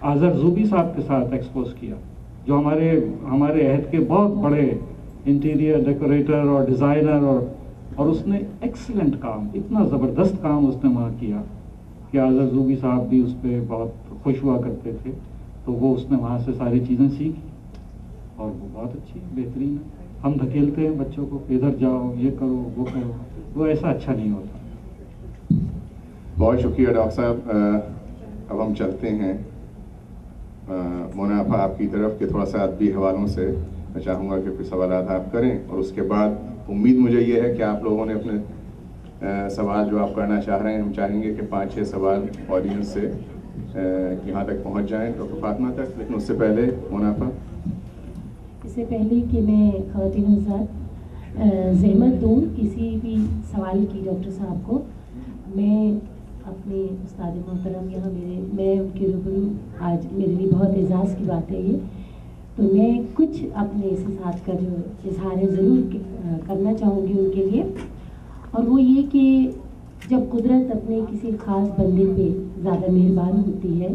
آذر زوبی صاحب کے ساتھ ایکسپوز کیا جو ہمارے عہد کے بہت بڑے انٹیریئر ڈیکوریٹر اور ڈیزائنر. اور اس نے ایکسیلنٹ کام, اتنا زبردست کام اس نے وہاں کیا کہ آذر زوبی صاحب بھی اس پہ بہت خوش ہوا کرتے تھے. تو وہ اس نے وہاں سے ساری چیزیں سیکھی اور وہ بہت اچھی بہترین ہے. ہم دھکیلتے ہیں بچوں کو, ادھر جاؤ, یہ کرو, وہ کرو, وہ ایسا اچھا نہیں ہوتا. بہت شکریہ ڈاکٹر صاحب. اب ہم چلتے ہیں منافع آپ کی طرف کہ تھوڑا سا ادبی حوالوں سے میں چاہوں گا کہ کچھ سوالات آپ کریں, اور اس کے بعد امید مجھے یہ ہے کہ آپ لوگوں نے اپنے سوال جو آپ کرنا چاہ رہے ہیں, ہم چاہیں گے کہ 5-6 سوال آڈینس سے یہاں تک پہنچ جائیں ڈاکٹر فاطمہ تک. لیکن اس سے پہلے منافع, اس سے پہلے کہ میں خواتین حضرات زحمت دوں کسی بھی سوال کی ڈاکٹر صاحب کو, میں اپنے استاد محترم یہاں میں ان کے روبرو آج میرے لیے بہت اعزاز کی بات ہے یہ, تو میں کچھ اپنے احساسات کا جو اظہار ہے ضرور کرنا چاہوں گی ان کے لیے. اور وہ یہ کہ جب قدرت اپنے کسی خاص بندے پہ زیادہ مہربان ہوتی ہے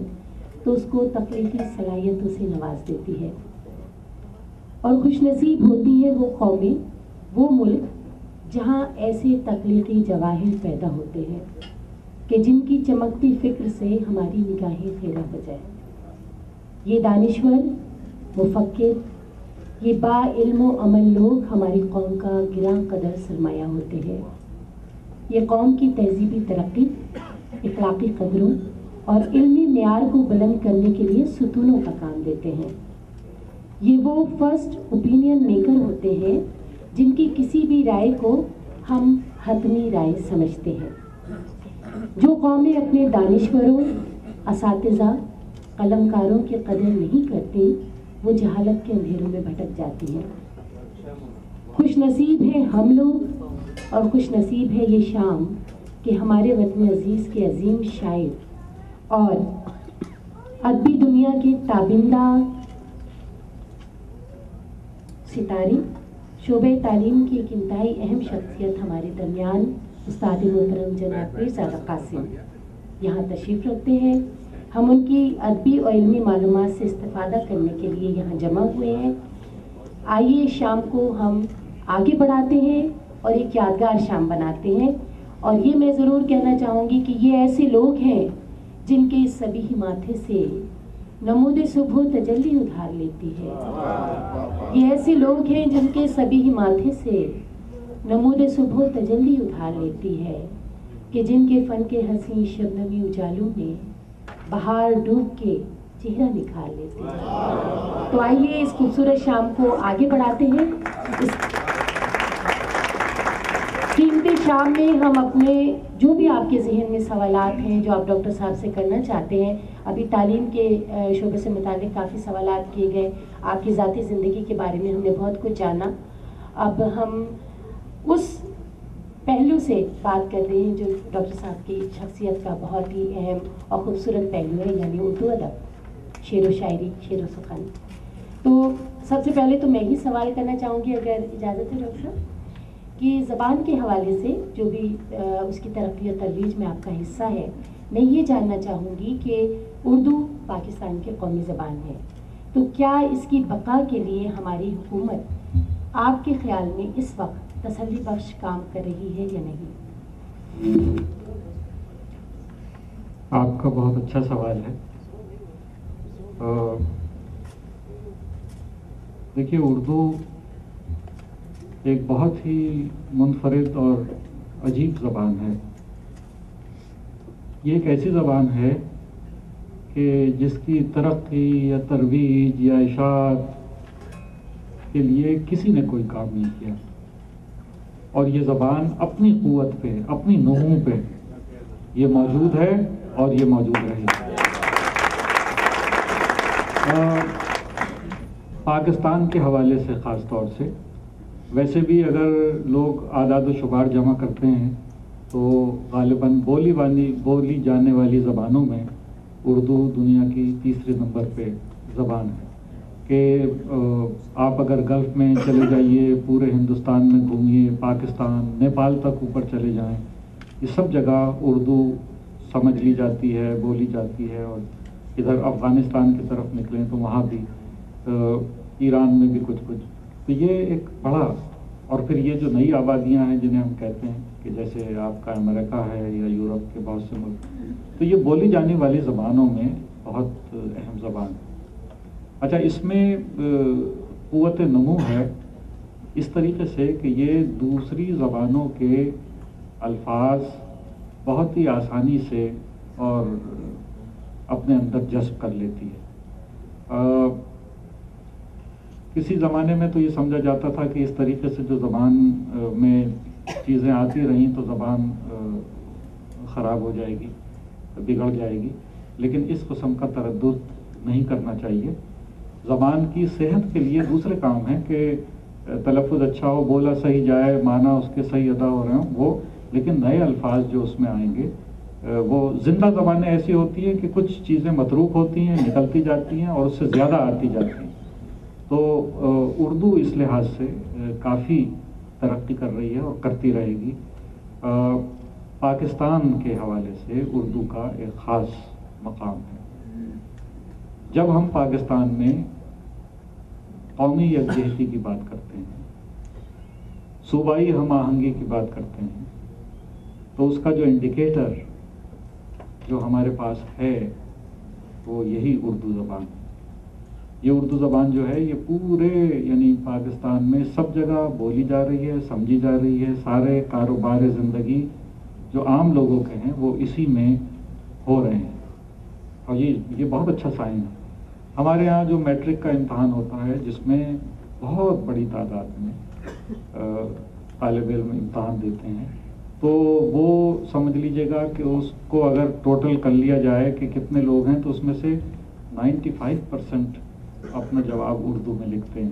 تو اس کو تخلیقی صلاحیتوں سے نواز دیتی ہے, اور خوش نصیب ہوتی ہے وہ قومیں, وہ ملک جہاں ایسے تخلیقی جواہر پیدا ہوتے ہیں کہ جن کی چمکتی فکر سے ہماری نگاہیں خیرہ ہو جائیں. یہ دانشور, مفکر, یہ با علم و عمل لوگ ہماری قوم کا گراں قدر سرمایہ ہوتے ہیں. یہ قوم کی تہذیبی ترقی, اخلاقی قدروں اور علمی معیار کو بلند کرنے کے لیے ستونوں کا کام دیتے ہیں. یہ وہ فرسٹ اوپینین میکر ہوتے ہیں جن کی کسی بھی رائے کو ہم حتمی رائے سمجھتے ہیں. جو قومیں اپنے دانشوروں, اساتذہ, قلمکاروں کی قدر نہیں کرتی وہ جہالت کے اندھیروں میں بھٹک جاتی ہیں. خوش نصیب ہیں ہم لوگ اور خوش نصیب ہے یہ شام کہ ہمارے وطن عزیز کے عظیم شاعر اور ادبی دنیا کے تابندہ ستارے, شعبۂ تعلیم کی ایک انتہائی اہم شخصیت ہمارے درمیان استاد محترم جناب پیرزادہ قاسم یہاں تشریف رکھتے ہیں. ہم ان کی ادبی اور علمی معلومات سے استفادہ کرنے کے لیے یہاں جمع ہوئے ہیں. آئیے شام کو ہم آگے بڑھاتے ہیں اور ایک یادگار شام بناتے ہیں. اور یہ میں ضرور کہنا چاہوں گی کہ یہ ایسے لوگ ہیں جن کے سبھی ماتھے سے نمود صبح تجلی ادھار لیتی ہے. یہ ایسے لوگ ہیں جن کے سبھی ماتھے سے نمود صبح تجلی ادھار لیتی ہے کہ جن کے فن کے حسین شبنمی اجالوں میں بہار ڈوب کے چہرہ نکھار لیتی ہے. تو آئیے اس خوبصورت شام کو آگے بڑھاتے ہیں. اس قیمتی شام میں ہم اپنے جو بھی آپ کے ذہن میں سوالات ہیں جو آپ ڈاکٹر صاحب سے کرنا چاہتے ہیں, ابھی تعلیم کے شعبے سے متعلق کافی سوالات کیے گئے, آپ کی ذاتی زندگی کے بارے میں ہم نے بہت کچھ جانا. اب ہم اس پہلو سے بات کر رہے ہیں جو ڈاکٹر صاحب کی شخصیت کا بہت ہی اہم اور خوبصورت پہلو ہے, یعنی اردو ادب, شعر و شاعری, شعر و سخن. تو سب سے پہلے تو میں ہی سوال کرنا چاہوں گی اگر اجازت ہے ڈاکٹر صاحب, کہ زبان کے حوالے سے جو بھی اس کی ترقی اور ترویج میں آپ کا حصہ ہے, میں یہ جاننا چاہوں گی کہ اردو پاکستان کی قومی زبان ہے, تو کیا اس کی بقا کے لیے ہماری حکومت آپ کے خیال میں اس وقت تسلی بخش کام کر رہی ہے یا نہیں؟ آپ کا بہت اچھا سوال ہے. دیکھیے, اردو ایک بہت ہی منفرد اور عجیب زبان ہے. یہ ایک ایسی زبان ہے کہ جس کی ترقی یا ترویج یا اشاعت کے لیے کسی نے کوئی کام نہیں کیا, اور یہ زبان اپنی قوت پہ, اپنی نمو پہ یہ موجود ہے اور یہ موجود رہے. پاکستان کے حوالے سے خاص طور سے, ویسے بھی اگر لوگ اعداد و شمار جمع کرتے ہیں تو غالباً بولی جانے والی زبانوں میں اردو دنیا کی تیسرے نمبر پہ زبان ہے. کہ آپ اگر گلف میں چلے جائیے, پورے ہندوستان میں گھومیے, پاکستان, نیپال تک اوپر چلے جائیں, یہ سب جگہ اردو سمجھ لی جاتی ہے, بولی جاتی ہے. اور ادھر افغانستان کی طرف نکلیں تو وہاں بھی, ایران میں بھی کچھ. تو یہ ایک بڑا, اور پھر یہ جو نئی آبادیاں ہیں جنہیں ہم کہتے ہیں کہ جیسے آپ کا امریکہ ہے یا یورپ کے بہت سے ملک, تو یہ بولی جانے والی زبانوں میں بہت اہم زبان ہے. اچھا, اس میں قوت نمو ہے اس طریقے سے کہ یہ دوسری زبانوں کے الفاظ بہت ہی آسانی سے اور اپنے اندر جذب کر لیتی ہے. کسی زمانے میں تو یہ سمجھا جاتا تھا کہ اس طریقے سے جو زبان میں چیزیں آتی رہیں تو زبان خراب ہو جائے گی، بگڑ جائے گی، لیکن اس قسم کا تردد نہیں کرنا چاہیے. زبان کی صحت کے لیے دوسرے کام ہیں کہ تلفظ اچھا ہو، بولا صحیح جائے، معنی اس کے صحیح ادا ہو رہے ہوں وہ، لیکن نئے الفاظ جو اس میں آئیں گے وہ زندہ زبانیں ایسی ہوتی ہیں کہ کچھ چیزیں متروک ہوتی ہیں، نکلتی جاتی ہیں اور اس سے زیادہ آتی جاتی ہیں. تو اردو اس لحاظ سے کافی ترقی کر رہی ہے اور کرتی رہے گی. پاکستان کے حوالے سے اردو کا ایک خاص مقام ہے. جب ہم پاکستان میں قومی یکجہتی کی بات کرتے ہیں، صوبائی ہم آہنگی کی بات کرتے ہیں، تو اس کا جو انڈیکیٹر جو ہمارے پاس ہے وہ یہی اردو زبان ہے. یہ اردو زبان جو ہے یہ پورے یعنی پاکستان میں سب جگہ بولی جا رہی ہے، سمجھی جا رہی ہے. سارے کاروبار زندگی جو عام لوگوں کے ہیں وہ اسی میں ہو رہے ہیں، اور یہ بہت اچھا سائن ہے. ہمارے ہاں جو میٹرک کا امتحان ہوتا ہے جس میں بہت بڑی تعداد میں طالب علم امتحان دیتے ہیں، تو وہ سمجھ لیجئے گا کہ اس کو اگر ٹوٹل کر لیا جائے کہ کتنے لوگ ہیں تو اس میں سے 95% اپنا جواب اردو میں لکھتے ہیں.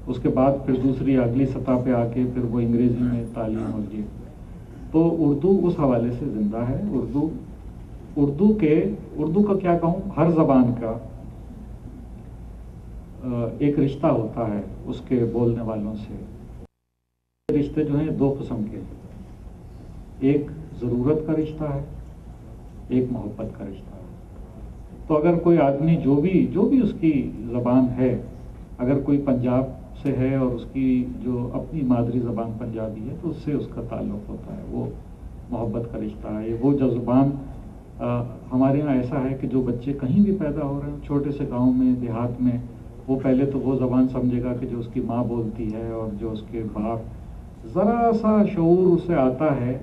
اس کے بعد پھر دوسری اگلی سطح پہ آ کے پھر وہ انگریزی میں تعلیم ہو گئی. تو اردو اس حوالے سے زندہ ہے. اردو کا کیا کہوں، ہر زبان کا ایک رشتہ ہوتا ہے اس کے بولنے والوں سے. رشتے جو ہیں دو قسم کے ہیں، ایک ضرورت کا رشتہ ہے، ایک محبت کا رشتہ ہے. تو اگر کوئی آدمی جو بھی اس کی زبان ہے، اگر کوئی پنجاب سے ہے اور اس کی جو اپنی مادری زبان پنجابی ہے تو اس سے اس کا تعلق ہوتا ہے، وہ محبت کا رشتہ ہے. وہ جو زبان ہمارے یہاں ایسا ہے کہ جو بچے کہیں بھی پیدا ہو رہے ہیں چھوٹے سے گاؤں میں دیہات میں، وہ پہلے تو وہ زبان سمجھے گا کہ جو اس کی ماں بولتی ہے اور جو اس کے باپ، ذرا سا شعور اسے آتا ہے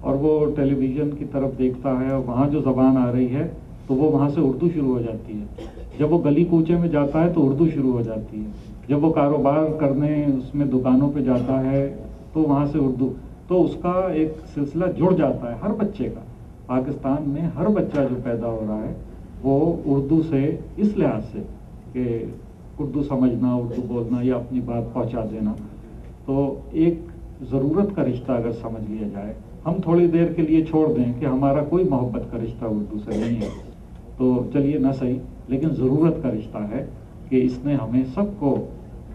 اور وہ ٹیلی ویژن کی طرف دیکھتا ہے اور وہاں جو زبان آ رہی ہے تو وہ وہاں سے اردو شروع ہو جاتی ہے. جب وہ گلی کوچے میں جاتا ہے تو اردو شروع ہو جاتی ہے. جب وہ کاروبار کرنے اس میں دکانوں پہ جاتا ہے تو وہاں سے اردو. تو اس کا ایک سلسلہ جڑ جاتا ہے ہر بچے کا. پاکستان میں ہر بچہ جو پیدا ہو رہا ہے وہ اردو سے اس لحاظ سے کہ اردو سمجھنا، اردو بولنا یا اپنی بات پہنچا دینا. تو ایک ضرورت کا رشتہ اگر سمجھ لیا جائے، ہم تھوڑی دیر کے لیے چھوڑ دیں کہ ہمارا کوئی محبت کا رشتہ اردو سے نہیں ہے تو چلیے نہ صحیح، لیکن ضرورت کا رشتہ ہے کہ اس نے ہمیں سب کو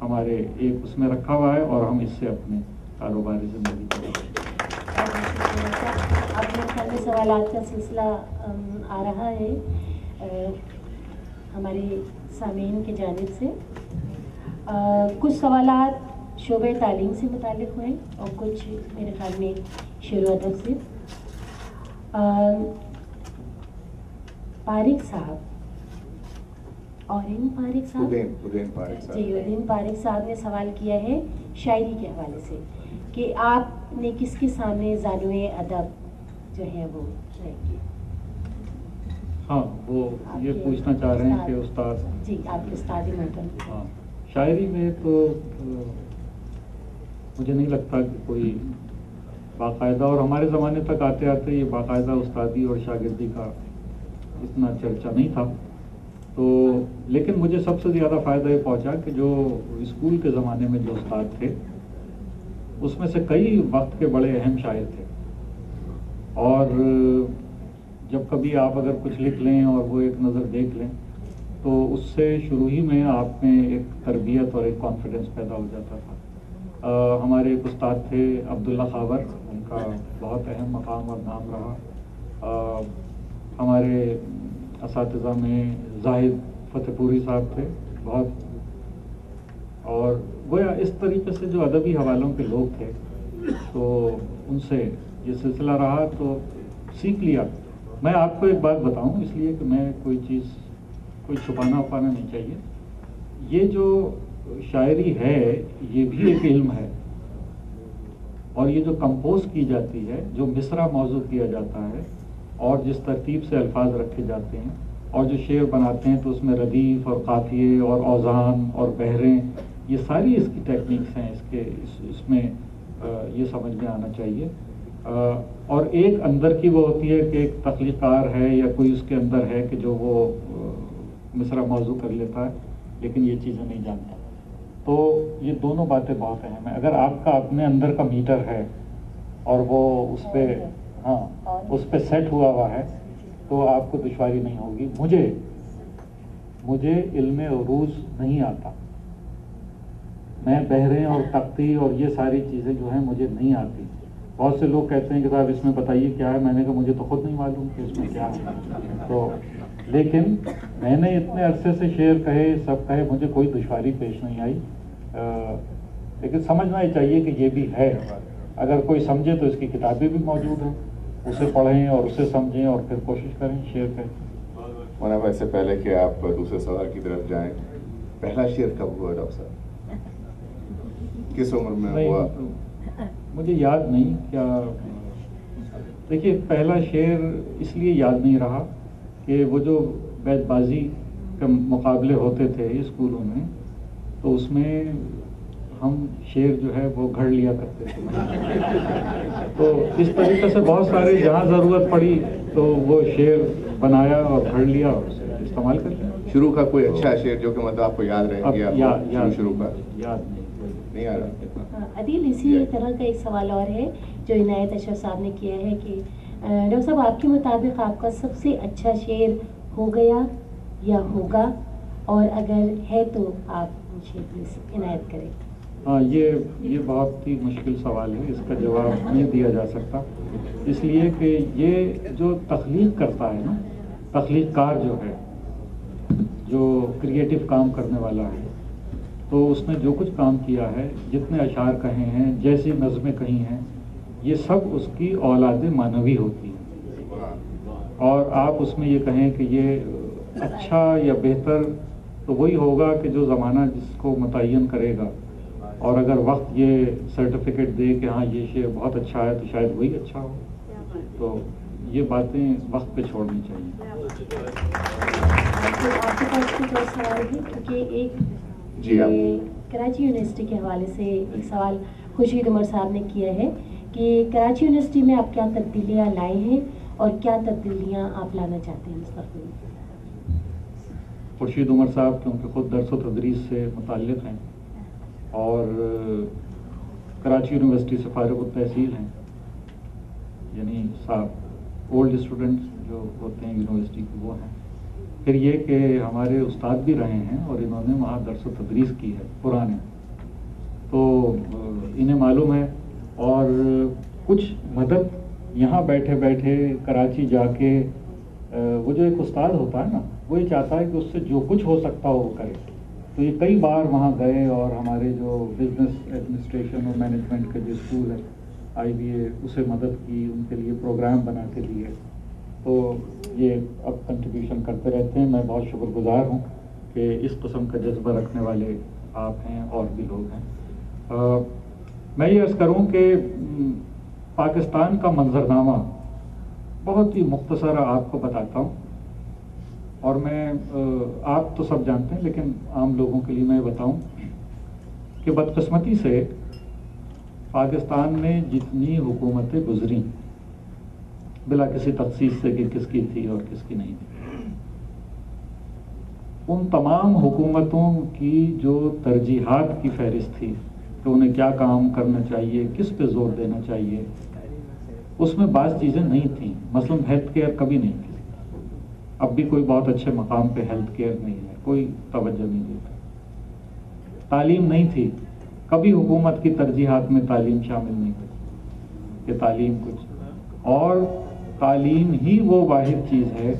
ہمارے ایک اس میں رکھا ہوا ہے اور ہم اس سے اپنے کاروباری زندگی اپنے خیال میں سوالات کا سلسلہ آ رہا ہے ہمارے سامعین کی جانب سے. کچھ سوالات شعبۂ تعلیم سے متعلق ہوئے اور کچھ میرے خیال میں شعر و ادب سے. پارک صاحب، ادین پارک صاحب نے سوال کیا ہے شاعری کے حوالے سے کہ آپ نے کس کے سامنے زانوئے ادب جو ہے وہ رہے گی. ہاں، وہ یہ پوچھنا چاہ رہے ہیں کہ استاد جی آپ کے استاد محترم. ہاں، شاعری میں تو مجھے نہیں لگتا کہ کوئی باقاعدہ، اور ہمارے زمانے تک آتے آتے یہ باقاعدہ استادی اور شاگردی کا اتنا چرچا نہیں تھا. تو لیکن مجھے سب سے زیادہ فائدہ یہ پہنچا کہ جو اسکول کے زمانے میں جو استاد تھے اس میں سے کئی وقت کے بڑے اہم شاعر تھے، اور جب کبھی آپ اگر کچھ لکھ لیں اور وہ ایک نظر دیکھ لیں تو اس سے شروع ہی میں آپ میں ایک تربیت اور ایک کانفیڈنس پیدا ہو جاتا تھا. ہمارے ایک استاد تھے عبداللہ خاور، ان کا بہت اہم مقام اور نام رہا. ہمارے اساتذہ میں زاہد فتح پوری صاحب تھے بہت، اور گویا اس طریقے سے جو ادبی حوالوں کے لوگ تھے تو ان سے یہ سلسلہ رہا تو سیکھ لیا. میں آپ کو ایک بات بتاؤں، اس لیے کہ میں کوئی چھپانا وپانا نہیں چاہیے. یہ جو شاعری ہے یہ بھی ایک علم ہے، اور یہ جو کمپوز کی جاتی ہے، جو مصرع موضوع کیا جاتا ہے اور جس ترتیب سے الفاظ رکھے جاتے ہیں اور جو شعر بناتے ہیں تو اس میں ردیف اور قافیے اور اوزان اور بحریں، یہ ساری اس کی ٹیکنیکس ہیں. اس میں یہ سمجھ میں آنا چاہیے. اور ایک اندر کی وہ ہوتی ہے کہ ایک تخلیق کار ہے یا کوئی اس کے اندر ہے کہ جو وہ مصرع موضوع کر لیتا ہے لیکن یہ چیزیں نہیں جانتا. تو یہ دونوں باتیں بہت اہم ہیں. اگر آپ کا اپنے اندر کا میٹر ہے اور وہ اس پہ سیٹ ہوا ہے تو آپ کو دشواری نہیں ہوگی. مجھے علم عروض نہیں آتا، میں بحریں اور تختی اور یہ ساری چیزیں جو ہیں مجھے نہیں آتی. بہت سے لوگ کہتے ہیں کہ صاحب اس میں بتائیے کیا ہے. میں نے کہا مجھے تو خود نہیں معلوم کہ اس میں کیا ہے. تو لیکن میں نے اتنے عرصے سے شعر کہے، سب کہے، مجھے کوئی دشواری پیش نہیں آئی. لیکن سمجھنا ہی چاہیے کہ یہ بھی ہے. اگر کوئی سمجھے تو اس کی کتابیں بھی موجود ہیں، اسے پڑھیں اور اسے سمجھیں اور پھر کوشش کریں شعر کہیں. مولانا اس سے پہلے کہ آپ دوسرے سوال کی طرف جائیں، پہلا شعر کب ہوا ڈاکٹر صاحب؟ کس عمر میں ہوا؟ مجھے یاد نہیں. کیا دیکھیے، پہلا شعر اس لیے یاد نہیں رہا کہ وہ جو بیت بازی کے مقابلے ہوتے تھے اسکولوں میں تو اس میں ہم شعر جو ہے وہ گھڑ لیا کرتے تھے. تو اس طریقے سے بہت سارے جہاں ضرورت پڑی تو وہ شعر بنایا اور گھڑ لیا اور اسے استعمال کر لیا. شروع کا کوئی اچھا شعر جو کہ مطلب آپ کو یاد رہ گیا؟ شروع کا یاد نہیں آ رہا. عدیل، اسی طرح کا ایک سوال اور ہے جو عنایت اشرف صاحب نے کیا ہے کہ ڈاکٹر صاحب آپ کے مطابق آپ کا سب سے اچھا شعر ہو گیا یا ہوگا، اور اگر ہے تو آپ مجھے پلیز عنایت کریں. ہاں، یہ بہت ہی مشکل سوال ہے. اس کا جواب نہیں دیا جا سکتا، اس لیے کہ یہ جو تخلیق کرتا ہے نا، تخلیق کار جو ہے، جو کریٹو کام کرنے والا ہے، تو اس نے جو کچھ کام کیا ہے، جتنے اشعار کہے ہیں، جیسی نظمیں کہی ہیں، یہ سب اس کی اولاد معنوی ہوتی ہے. اور آپ اس میں یہ کہیں کہ یہ اچھا یا بہتر تو وہی ہوگا کہ جو زمانہ جس کو متعین کرے گا. اور اگر وقت یہ سرٹیفکیٹ دے کہ ہاں یہ شعر بہت اچھا ہے تو شاید وہی اچھا ہو. تو یہ باتیں وقت پہ چھوڑنی چاہیے. آپ کے پاس کچھ اور سوال ہے؟ کیونکہ ایک کراچی یونیورسٹی کے حوالے سے ایک سوال خورشید عمر صاحب نے کیا ہے کہ کراچی یونیورسٹی میں آپ کیا تبدیلیاں لائے ہیں اور کیا تبدیلیاں آپ لانا چاہتے ہیں مستقبل میں؟ خورشید عمر صاحب کیونکہ خود درس و تدریس سے متعلق ہیں اور کراچی یونیورسٹی سے فارغ التحصیل ہیں، یعنی صاحب اولڈ اسٹوڈنٹس جو ہوتے ہیں یونیورسٹی کے وہ ہیں. پھر یہ کہ ہمارے استاد بھی رہے ہیں اور انہوں نے وہاں درس و تدریس کی ہے پرانے، تو انہیں معلوم ہے. اور کچھ مدد یہاں بیٹھے بیٹھے کراچی جا کے وہ جو ایک استاد ہوتا ہے نا، وہ یہ چاہتا ہے کہ اس سے جو کچھ ہو سکتا ہو وہ کرے. تو یہ کئی بار وہاں گئے اور ہمارے جو بزنس ایڈمنسٹریشن اور مینجمنٹ کے جو اسکول ہے IBA اسے مدد کی، ان کے لیے پروگرام بنا کے دیے. تو یہ اب کنٹریبیوشن کرتے رہتے ہیں. میں بہت شکر گزار ہوں کہ اس قسم کا جذبہ رکھنے والے آپ ہیں اور بھی لوگ ہیں. میں یہ عرض کروں کہ پاکستان کا منظرنامہ بہت ہی مختصر آپ کو بتاتا ہوں، اور میں آپ تو سب جانتے ہیں لیکن عام لوگوں کے لیے میں بتاؤں کہ بدقسمتی سے پاکستان میں جتنی حکومتیں گزریں بلا کسی تخصیص سے کہ کس کی تھی اور کس کی نہیں تھی، ان تمام حکومتوں کی جو ترجیحات کی فہرست تھی کہ انہیں کیا کام کرنا چاہیے، کس پہ زور دینا چاہیے، اس میں بعض چیزیں نہیں تھیں. مثلا ہیلتھ کیئر کبھی نہیں تھی. اب بھی کوئی بہت اچھے مقام پہ ہیلتھ کیئر نہیں ہے، کوئی توجہ نہیں دیتا. تعلیم نہیں تھی، کبھی حکومت کی ترجیحات میں تعلیم شامل نہیں تھی کہ تعلیم کچھ. اور تعلیم ہی وہ واحد چیز ہے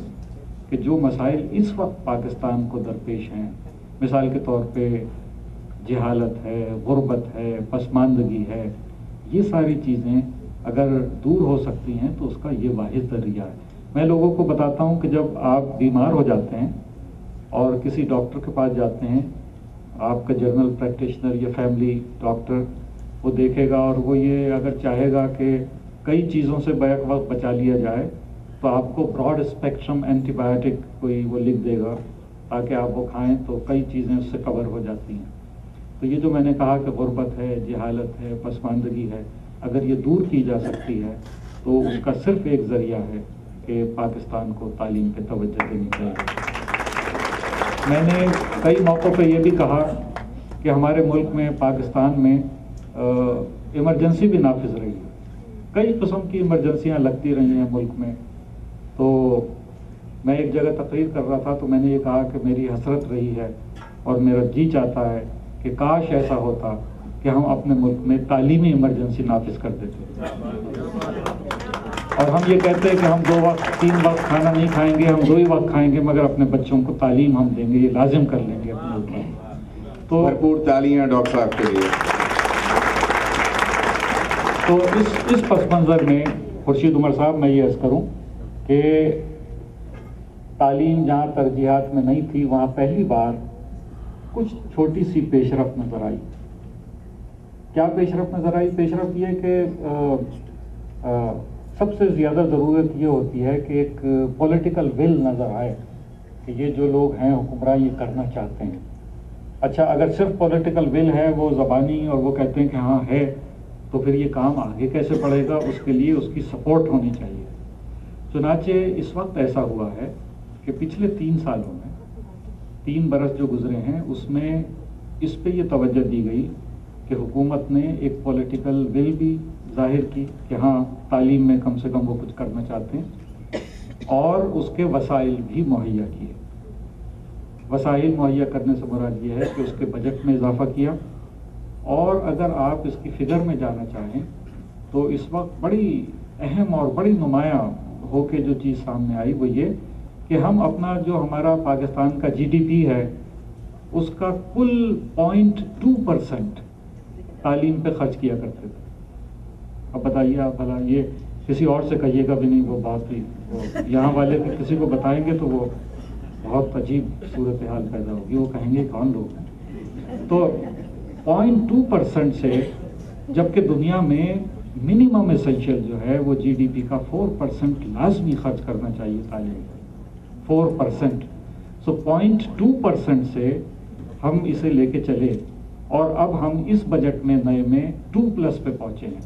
کہ جو مسائل اس وقت پاکستان کو درپیش ہیں، مثال کے طور پہ جہالت ہے، غربت ہے، پسماندگی ہے، یہ ساری چیزیں اگر دور ہو سکتی ہیں تو اس کا یہ واحد ذریعہ ہے. میں لوگوں کو بتاتا ہوں کہ جب آپ بیمار ہو جاتے ہیں اور کسی ڈاکٹر کے پاس جاتے ہیں، آپ کا جنرل پریکٹیشنر یا فیملی ڈاکٹر، وہ دیکھے گا، اور وہ یہ اگر چاہے گا کہ کئی چیزوں سے بیک وقت بچا لیا جائے تو آپ کو براڈ اسپیکٹرم اینٹی بایوٹک کوئی وہ لکھ دے گا تاکہ آپ وہ کھائیں تو کئی چیزیں اس سے کور ہو جاتی ہیں. تو یہ جو میں نے کہا کہ غربت ہے، جہالت ہے، پسماندگی ہے، اگر یہ دور کی جا سکتی ہے تو اس کا صرف ایک ذریعہ ہے کہ پاکستان کو تعلیم پہ توجہ دینی چاہیے. میں نے کئی موقعوں پہ یہ بھی کہا کہ ہمارے ملک میں، پاکستان میں ایمرجنسی بھی نافذ رہی ہے. کئی قسم کی ایمرجنسیاں لگتی رہی ہیں ملک میں. تو میں ایک جگہ تقریر کر رہا تھا تو میں نے یہ کہا کہ میری حسرت رہی ہے اور میرا جی چاہتا ہے کہ کاش ایسا ہوتا کہ ہم اپنے ملک میں تعلیمی ایمرجنسی نافذ کر دیتے. اور ہم یہ کہتے ہیں کہ ہم 2 وقت 3 وقت کھانا نہیں کھائیں گے، ہم 2 ہی وقت کھائیں گے، مگر اپنے بچوں کو تعلیم ہم دیں گے، یہ لازم کر لیں گے اپنے اوپر. تو بھرپور تالیاں ڈاکٹر صاحب کے لیے. تو اس پس منظر میں خورشید عمر صاحب میں یہ عرض کروں کہ تعلیم جہاں ترجیحات میں نہیں تھی وہاں پہلی بار کچھ چھوٹی سی پیش رفت نظر آئی. کیا پیش رفت نظر آئی؟ پیش رفت یہ کہ سب سے زیادہ ضرورت یہ ہوتی ہے کہ ایک پولیٹیکل ول نظر آئے کہ یہ جو لوگ ہیں حکمران یہ کرنا چاہتے ہیں. اچھا، اگر صرف پولیٹیکل ول ہے، وہ زبانی، اور وہ کہتے ہیں کہ ہاں ہے، تو پھر یہ کام آگے کیسے پڑے گا؟ اس کے لیے اس کی سپورٹ ہونی چاہیے. چنانچہ اس وقت ایسا ہوا ہے کہ پچھلے 3 سالوں میں 3 برس جو گزرے ہیں اس میں اس پہ یہ توجہ دی گئی کہ حکومت نے ایک پولیٹیکل ول بھی ظاہر کی کہ ہاں تعلیم میں کم سے کم وہ کچھ کرنا چاہتے ہیں، اور اس کے وسائل بھی مہیا کیے. وسائل مہیا کرنے سے مراد یہ ہے کہ اس کے بجٹ میں اضافہ کیا. اور اگر آپ اس کی فگر میں جانا چاہیں تو اس وقت بڑی اہم اور بڑی نمایاں ہو کے جو چیز سامنے آئی وہ یہ کہ ہم اپنا جو ہمارا پاکستان کا GDP ہے اس کا کل 0.2% تعلیم پہ خرچ کیا کرتے تھے. اب بتائیے آپ، بھلا یہ کسی اور سے کہیے گا بھی نہیں، وہ بات ہی یہاں والے کسی کو بتائیں گے تو وہ بہت عجیب صورتحال پیدا ہوگی، وہ کہیں گے کون لوگ ہیں. تو 0.2% سے، جبکہ دنیا میں منیمم اسینشیل جو ہے وہ GDP کا 4% لازمی خرچ کرنا چاہیے تعلیم پر. 4%. سو 0.2% سے ہم اسے لے کے چلے اور اب ہم اس بجٹ میں نئے میں 2+ پہ پہنچے ہیں،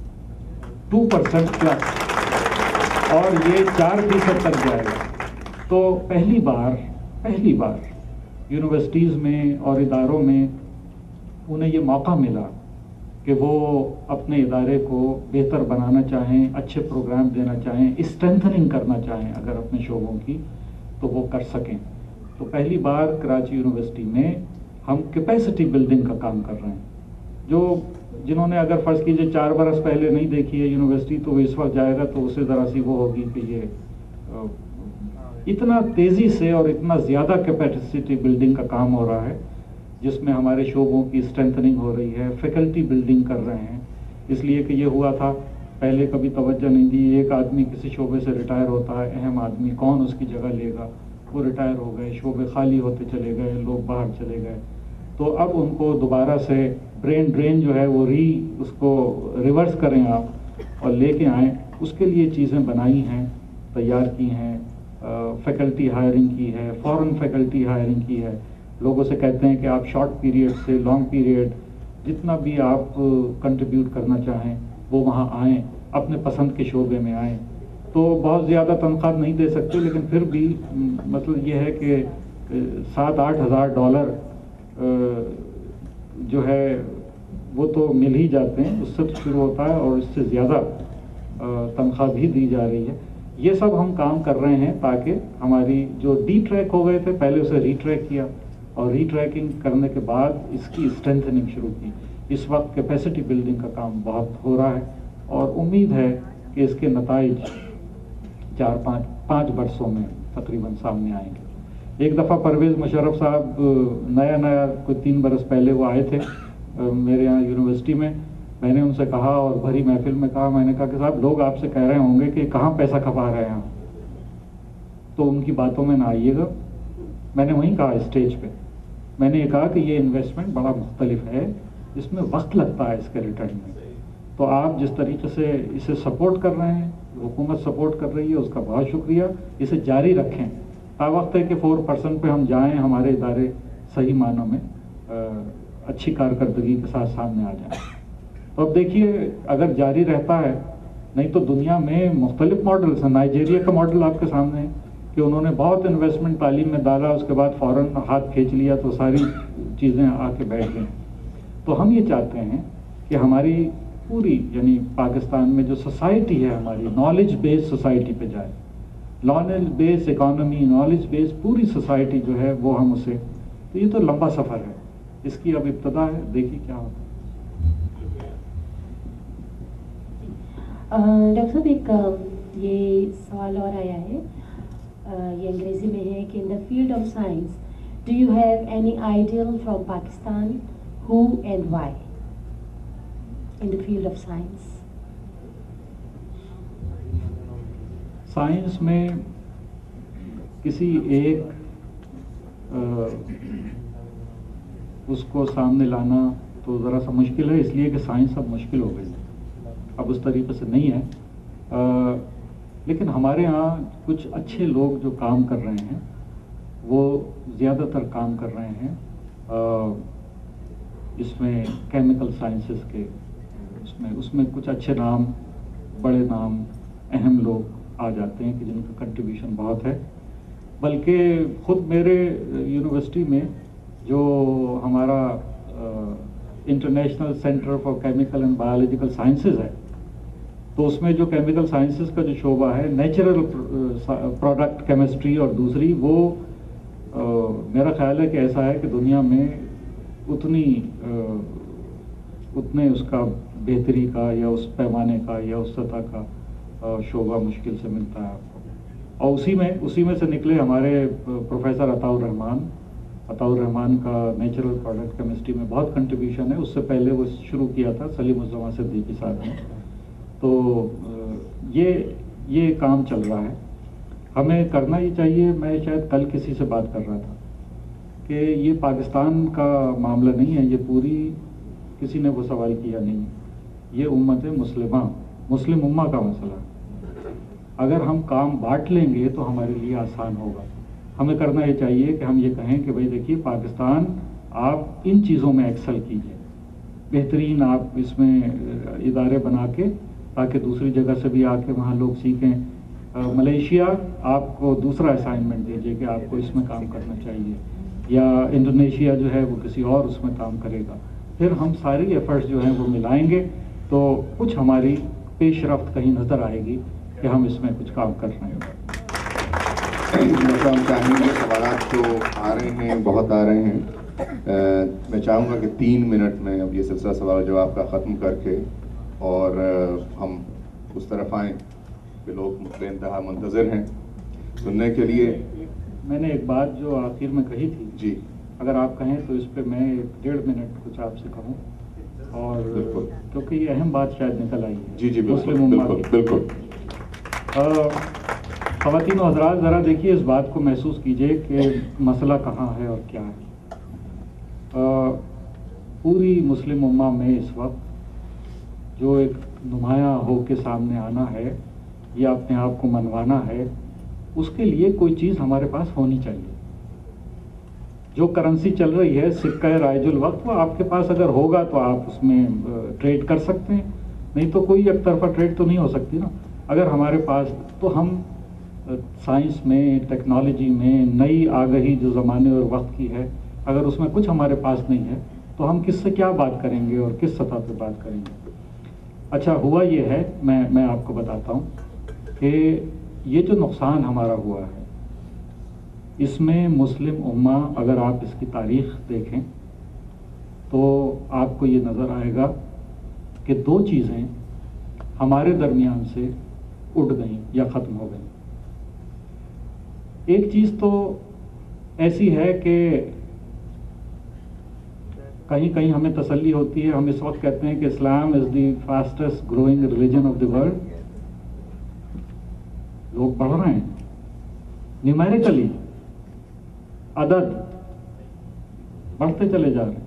2%+، اور یہ 4% تک جائے گا. تو پہلی بار یونیورسٹیز میں اور اداروں میں انہیں یہ موقع ملا کہ وہ اپنے ادارے کو بہتر بنانا چاہیں، اچھے پروگرام دینا چاہیں، اسٹرینتھننگ کرنا چاہیں اگر اپنے شعبوں کی، تو وہ کر سکیں. تو پہلی بار کراچی یونیورسٹی میں ہم کیپیسٹی بلڈنگ کا کام کر رہے ہیں. جنہوں نے اگر فرض کیجئے 4 برس پہلے نہیں دیکھی ہے یونیورسٹی تو وہ اس وقت جائے گا تو اسے ذرا سی وہ ہوگی کہ یہ اتنا تیزی سے اور اتنا زیادہ کیپیسٹی بلڈنگ کا کام ہو رہا ہے جس میں ہمارے شعبوں کی اسٹرینتھننگ ہو رہی ہے، فیکلٹی بلڈنگ کر رہے ہیں. اس لیے کہ یہ ہوا تھا پہلے کبھی توجہ نہیں دی، ایک آدمی کسی شعبے سے ریٹائر ہوتا ہے، اہم آدمی، کون اس کی جگہ لے گا؟ وہ ریٹائر ہو گئے، شعبے خالی ہوتے چلے گئے، لوگ باہر چلے گئے. تو اب ان کو دوبارہ سے برین ڈرین جو ہے وہ اس کو ریورس کریں آپ اور لے کے آئیں. اس کے لیے چیزیں بنائی ہیں، تیار کی ہیں، فیکلٹی ہائرنگ کی ہے، فورن فیکلٹی ہائرنگ کی ہے. لوگوں سے کہتے ہیں کہ آپ شارٹ پیریڈ سے لانگ پیریڈ جتنا بھی آپ کنٹریبیوٹ کرنا چاہیں وہ وہاں آئیں، اپنے پسند کے شعبے میں آئیں. تو بہت زیادہ تنخواہ نہیں دے سکتے لیکن پھر بھی مطلب یہ ہے کہ $7-8 ہزار جو ہے وہ تو مل ہی جاتے ہیں، اس سے تو شروع ہوتا ہے اور اس سے زیادہ تنخواہ بھی دی جا رہی ہے. یہ سب ہم کام کر رہے ہیں تاکہ ہماری جو ڈی ٹریک ہو گئے تھے پہلے اسے ری ٹریک کیا اور ری ٹریکنگ کرنے کے بعد اس کی اسٹرینتھننگ شروع کی. اس وقت کیپیسٹی بلڈنگ کا کام بہت ہو رہا ہے اور امید ہے کہ اس کے نتائج 4-5 برسوں میں تقریباً سامنے آئیں گے. ایک دفعہ پرویز مشرف صاحب نیا کوئی 3 برس پہلے وہ آئے تھے میرے یہاں یونیورسٹی میں. میں نے ان سے کہا اور بھری محفل میں کہا، میں نے کہا کہ صاحب لوگ آپ سے کہہ رہے ہوں گے کہ کہاں پیسہ کھپا رہے ہیں، تو ان کی باتوں میں نہ آئیے گا. میں نے وہیں کہا اسٹیج پہ، میں نے یہ کہا کہ یہ انویسٹمنٹ بڑا مختلف ہے، اس میں وقت لگتا ہے اس کے ریٹرن میں. تو آپ جس طریقے سے اسے سپورٹ کر رہے ہیں، حکومت سپورٹ کر رہی ہے، اس کا بہت شکریہ. اسے جاری رکھیں. تا وقت ہے کہ 4% پہ ہم جائیں، ہمارے ادارے صحیح معنوں میں اچھی کارکردگی کے ساتھ سامنے آ جائیں. تو اب دیکھیے اگر جاری رہتا ہے، نہیں تو دنیا میں مختلف ماڈلس ہیں. نائجیریا کا ماڈل آپ کے سامنے ہے کہ انہوں نے بہت انویسٹمنٹ تعلیم میں ڈالا، اس کے بعد فوراً ہاتھ کھینچ لیا تو ساری چیزیں آ کے بیٹھ گئیں. تو ہم یہ چاہتے ہیں کہ ہماری پوری یعنی پاکستان میں جو سوسائٹی ہے ہماری نالج بیس سوسائٹی پہ جائے. Knowledge base economy, knowledge base پوری سوسائٹی جو ہے وہ ہم اسے، تو یہ تو لمبا سفر ہے، اس کی اب ابتدا ہے، دیکھیے کیا ہوتا ہے. ڈاکٹر صاحب ایک یہ سوال اور آیا ہے، یہ انگریزی میں ہے کہ in the field of science do you have any ideal from Pakistan ہو and why in the field of science? Science میں کسی ایک اس کو سامنے لانا تو ذرا سا مشکل ہے، اس لیے کہ سائنس اب مشکل ہو گئی، اب اس طریقے سے نہیں ہے. لیکن ہمارے ہاں کچھ اچھے لوگ جو کام کر رہے ہیں وہ زیادہ تر کام کر رہے ہیں اس میں کیمیکل سائنسز کے، اس میں کچھ اچھے نام، بڑے نام، اہم لوگ آ جاتے ہیں کہ جن کا کنٹریبیوشن بہت ہے. بلکہ خود میرے یونیورسٹی میں جو ہمارا international centre for chemical and biological sciences ہے، تو اس میں جو کیمیکل سائنسز کا جو شعبہ ہے نیچرل پروڈکٹ کیمسٹری، اور دوسری وہ میرا خیال ہے کہ ایسا ہے کہ دنیا میں اتنے اس کا بہتری کا یا اس پیمانے کا یا اس سطح کا شعبہ مشکل سے ملتا ہے آپ کو. اور اسی میں سے نکلے ہمارے پروفیسر عطاء الرحمان کا نیچرل پروڈکٹ کیمسٹری میں بہت کنٹریبیوشن ہے. اس سے پہلے وہ شروع کیا تھا سلیم الزماں صدیقی صاحب نے. تو یہ کام چل رہا ہے، ہمیں کرنا ہی چاہیے. میں شاید کل کسی سے بات کر رہا تھا کہ یہ پاکستان کا معاملہ نہیں ہے، یہ پوری، کسی نے وہ سوال کیا نہیں، یہ امت مسلم امہ کا مسئلہ ہے. اگر ہم کام بانٹ لیں گے تو ہمارے لیے آسان ہوگا. ہمیں کرنا یہ چاہیے کہ ہم یہ کہیں کہ بھائی دیکھیے پاکستان، آپ ان چیزوں میں ایکسل کیجئے، بہترین آپ اس میں ادارے بنا کے، تاکہ دوسری جگہ سے بھی آ کے وہاں لوگ سیکھیں. ملیشیا آپ کو دوسرا اسائنمنٹ دیجیے کہ آپ کو اس میں کام کرنا چاہیے، یا انڈونیشیا جو ہے وہ کسی اور اس میں کام کرے گا. پھر ہم ساری ایفرٹس جو ہیں وہ ملائیں گے تو کچھ ہماری پیش رفت کہیں نظر آئے گی کہ ہم اس میں کچھ کام کر رہے ہیں. ہم چاہیں گے، سوالات جو آ رہے ہیں بہت آ رہے ہیں، میں چاہوں گا کہ 3 منٹ میں اب یہ سلسلہ سوال جواب کا ختم کر کے اور ہم اس طرف آئیں کہ لوگ بے انتہا منتظر ہیں سننے کے لیے. میں نے ایک بات جو آخر میں کہی تھی، جی اگر آپ کہیں تو اس پہ میں 1.5 منٹ کچھ آپ سے کہوں، اور کیونکہ یہ اہم بات شاید نکل آئی ہے. جی مسلم امہ کی. بالکل. خواتین و حضرات ذرا دیکھیے، اس بات کو محسوس کیجئے کہ مسئلہ کہاں ہے اور کیا ہے. پوری مسلم امہ میں اس وقت جو ایک نمایاں ہو کے سامنے آنا ہے یا اپنے آپ کو منوانا ہے، اس کے لیے کوئی چیز ہمارے پاس ہونی چاہیے. جو کرنسی چل رہی ہے سکہ رائج الوقت، وہ آپ کے پاس اگر ہوگا تو آپ اس میں ٹریڈ کر سکتے ہیں، نہیں تو کوئی ایک طرفہ ٹریڈ تو نہیں ہو سکتی نا. اگر ہمارے پاس، تو ہم سائنس میں، ٹیکنالوجی میں نئی آگہی جو زمانے اور وقت کی ہے، اگر اس میں کچھ ہمارے پاس نہیں ہے تو ہم کس سے کیا بات کریں گے اور کس سطح پہ بات کریں گے. اچھا ہوا یہ ہے، میں آپ کو بتاتا ہوں کہ یہ جو نقصان ہمارا ہوا ہے اس میں مسلم امہ، اگر آپ اس کی تاریخ دیکھیں تو آپ کو یہ نظر آئے گا کہ 2 چیزیں ہمارے درمیان سے اٹھ گئیں یا ختم ہو گئیں. ایک چیز تو ایسی ہے کہ کہیں ہمیں تسلی ہوتی ہے، ہم اس وقت کہتے ہیں کہ Islam is the fastest growing religion of the world. لوگ پڑھ رہے ہیں نیومیریکلی، عدد بڑھتے چلے جا رہے ہیں.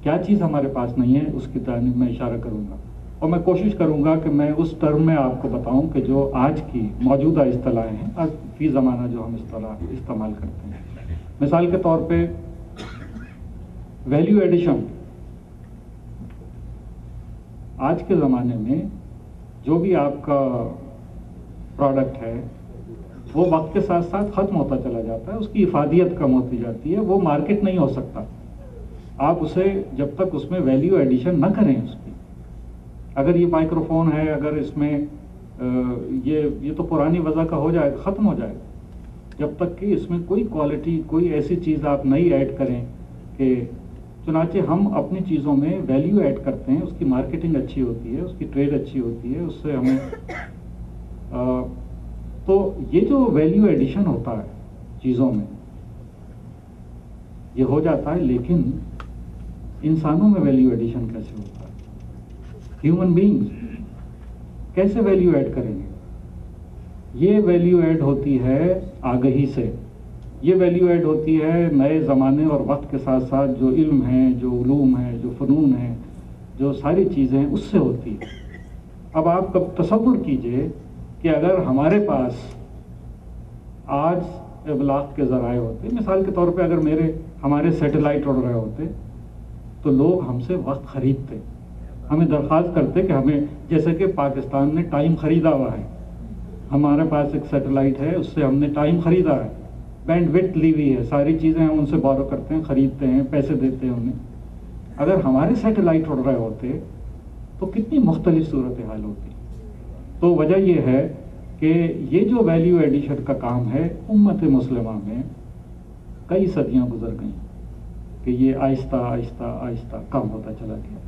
کیا چیز ہمارے پاس نہیں ہے اس کی طرف میں اشارہ کروں گا. اور میں کوشش کروں گا کہ میں اس ٹرم میں آپ کو بتاؤں کہ جو آج کی موجودہ اصطلاحیں ہیں اور فی زمانہ جو ہم اصطلاح استعمال کرتے ہیں. مثال کے طور پہ ویلیو ایڈیشن. آج کے زمانے میں جو بھی آپ کا پروڈکٹ ہے وہ وقت کے ساتھ ساتھ ختم ہوتا چلا جاتا ہے, اس کی افادیت کم ہوتی جاتی ہے, وہ مارکیٹ نہیں ہو سکتا آپ اسے جب تک اس میں ویلیو ایڈیشن نہ کریں اس کی. اگر یہ مائکرو فون ہے, اگر اس میں یہ تو پرانی وضع کا ہو جائے گا, ختم ہو جائے گا, جب تک کہ اس میں کوئی کوالٹی, کوئی ایسی چیز آپ نئی ایڈ کریں کہ چنانچہ ہم اپنی چیزوں میں ویلیو ایڈ کرتے ہیں, اس کی مارکیٹنگ اچھی ہوتی ہے, اس کی ٹریڈ اچھی ہوتی ہے, اس سے ہمیں تو یہ جو ویلیو ایڈیشن ہوتا ہے چیزوں میں یہ ہو جاتا ہے. لیکن انسانوں میں ویلیو ایڈیشن کیسے ہوتا ہے؟ ہیومن بینگز کیسے ویلیو ایڈ کریں گے؟ یہ ویلیو ایڈ ہوتی ہے آگہی سے, یہ ویلیو ایڈ ہوتی ہے نئے زمانے اور وقت کے ساتھ ساتھ جو علم ہیں, جو علوم ہیں, جو فنون ہیں, جو ساری چیزیں ہیں اس سے ہوتی ہے. اب آپ کب تصور کیجئے کہ اگر ہمارے پاس آج ابلاغ کے ذرائع ہوتے, مثال کے طور پہ اگر ہمارے سیٹلائٹ اڑ رہے ہوتے تو لوگ ہم سے وقت خریدتے, ہمیں درخواست کرتے کہ ہمیں, جیسے کہ پاکستان نے ٹائم خریدا ہوا ہے, ہمارے پاس ایک سیٹلائٹ ہے, اس سے ہم نے ٹائم خریدا ہے, بینڈ وڈتھ لی ہوئی ہے, ساری چیزیں ہم ان سے بورو کرتے ہیں, خریدتے ہیں, پیسے دیتے ہیں انہیں. اگر ہمارے سیٹلائٹ اڑ رہے ہوتے تو کتنی مختلف صورتحال ہوتی. تو وجہ یہ ہے کہ یہ جو ویلیو ایڈیشن کا کام ہے امت مسلمہ میں کئی صدیاں گزر گئیں کہ یہ آہستہ آہستہ آہستہ کم ہوتا چلا گیا.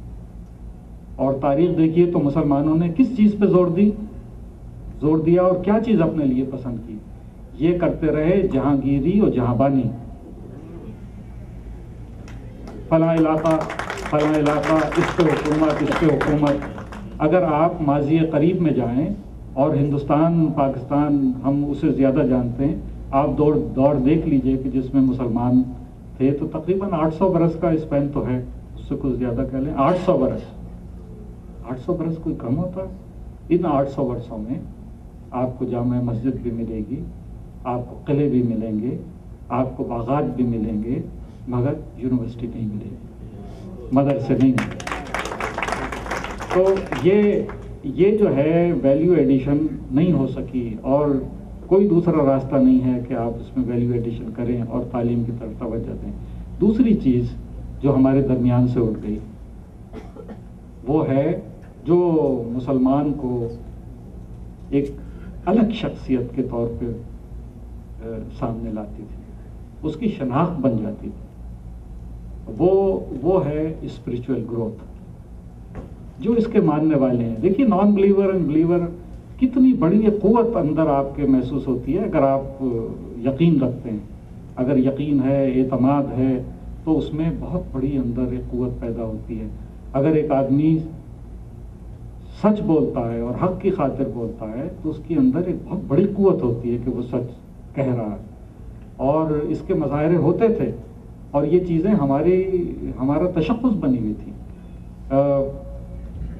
اور تاریخ دیکھیے تو مسلمانوں نے کس چیز پہ زور دیا اور کیا چیز اپنے لیے پسند کی؟ یہ کرتے رہے جہانگیری اور جہاں بانی. فلاں علاقہ اس پہ حکومت. اگر آپ ماضی قریب میں جائیں اور ہندوستان پاکستان ہم اسے زیادہ جانتے ہیں, آپ دور دیکھ لیجئے کہ جس میں مسلمان تھے تو تقریباً 800 برس کا اسپین تو ہے, اس سے کچھ زیادہ کہہ لیں 800 برس کوئی کم ہوتا ہے؟ ان 800 برسوں میں آپ کو جامع مسجد بھی ملے گی, آپ کو قلعے بھی ملیں گے, آپ کو باغات بھی ملیں گے, مگر یونیورسٹی نہیں ملے گی, مدرسے نہیں ملے گی. تو یہ جو ہے ویلیو ایڈیشن نہیں ہو سکی, اور کوئی دوسرا راستہ نہیں ہے کہ آپ اس میں ویلیو ایڈیشن کریں اور تعلیم کی طرف توجہ دیں. دوسری چیز جو ہمارے درمیان سے اٹھ گئی وہ ہے جو مسلمان کو ایک الگ شخصیت کے طور پہ سامنے لاتی تھی, اس کی شناخت بن جاتی تھی, وہ ہے اسپریچول گروتھ. جو اس کے ماننے والے ہیں, دیکھیے نان بلیور اینڈ بلیور کتنی بڑی قوت اندر آپ کے محسوس ہوتی ہے اگر آپ یقین رکھتے ہیں. اگر یقین ہے, اعتماد ہے, تو اس میں بہت بڑی اندر ایک قوت پیدا ہوتی ہے. اگر ایک آدمی سچ بولتا ہے اور حق کی خاطر بولتا ہے تو اس کی اندر ایک بہت بڑی قوت ہوتی ہے کہ وہ سچ کہہ رہا ہے. اور اس کے مظاہرے ہوتے تھے, اور یہ چیزیں ہمارا تشخص بنی ہوئی تھی.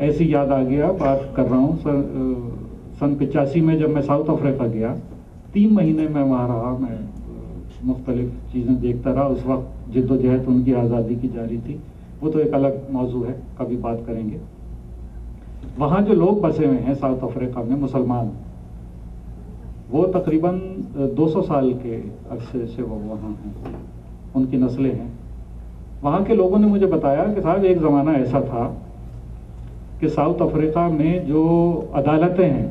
ایسی یاد آ گیا, بات کر رہا ہوں سن 85 میں جب میں ساؤتھ افریقہ گیا, 3 مہینے میں وہاں رہا, میں مختلف چیزیں دیکھتا رہا. اس وقت جد و جہد ان کی آزادی کی جاری تھی, وہ تو ایک الگ موضوع ہے, کبھی بات کریں گے. وہاں جو لوگ بسے ہوئے ہیں ساؤتھ افریقہ میں مسلمان, وہ تقریباً 200 سال کے عرصے سے وہ وہاں ہیں, ان کی نسلیں ہیں. وہاں کے لوگوں نے مجھے بتایا کہ صاحب ایک زمانہ ایسا تھا کہ ساؤتھ افریقہ میں جو عدالتیں ہیں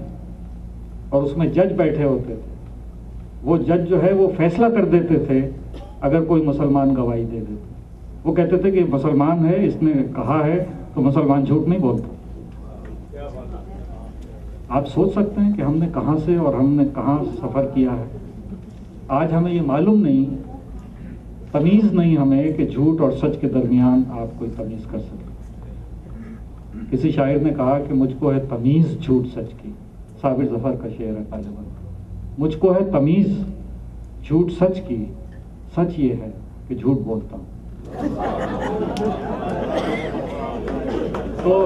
اور اس میں جج بیٹھے ہوتے تھے, وہ جج جو ہے وہ فیصلہ کر دیتے تھے اگر کوئی مسلمان گواہی دے دیتے. وہ کہتے تھے کہ مسلمان ہے, اس نے کہا ہے تو مسلمان جھوٹ نہیں بولتا. آپ سوچ سکتے ہیں کہ ہم نے کہاں سے اور ہم نے کہاں سفر کیا ہے. آج ہمیں یہ معلوم نہیں, تمیز نہیں ہمیں کہ جھوٹ اور سچ کے درمیان آپ کوئی تمیز کر سکے. کسی شاعر نے کہا کہ مجھ کو ہے تمیز جھوٹ سچ کی, صابر ظفر کا شعر ہے غالباً. مجھ کو ہے تمیز جھوٹ سچ کی, سچ یہ ہے کہ جھوٹ بولتا ہوں. تو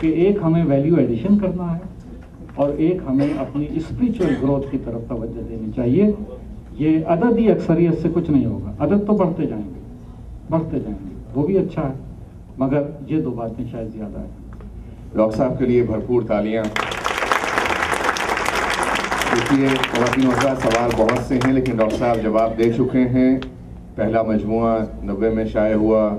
کہ ایک ہمیں ویلیو ایڈیشن کرنا ہے اور ایک ہمیں اپنی اسپریچول گروتھ کی طرف توجہ دینی چاہیے. یہ عددی اکثریت سے کچھ نہیں ہوگا. عدد تو بڑھتے جائیں گے, وہ بھی اچھا ہے, مگر یہ دو باتیں شاید زیادہ ہیں. ڈاکٹر صاحب کے لیے بھرپور تالیاں. دیکھیے خواتین حضرات سوال بہت سے ہیں لیکن ڈاکٹر صاحب جواب دے چکے ہیں. پہلا مجموعہ 90 میں شائع ہوا.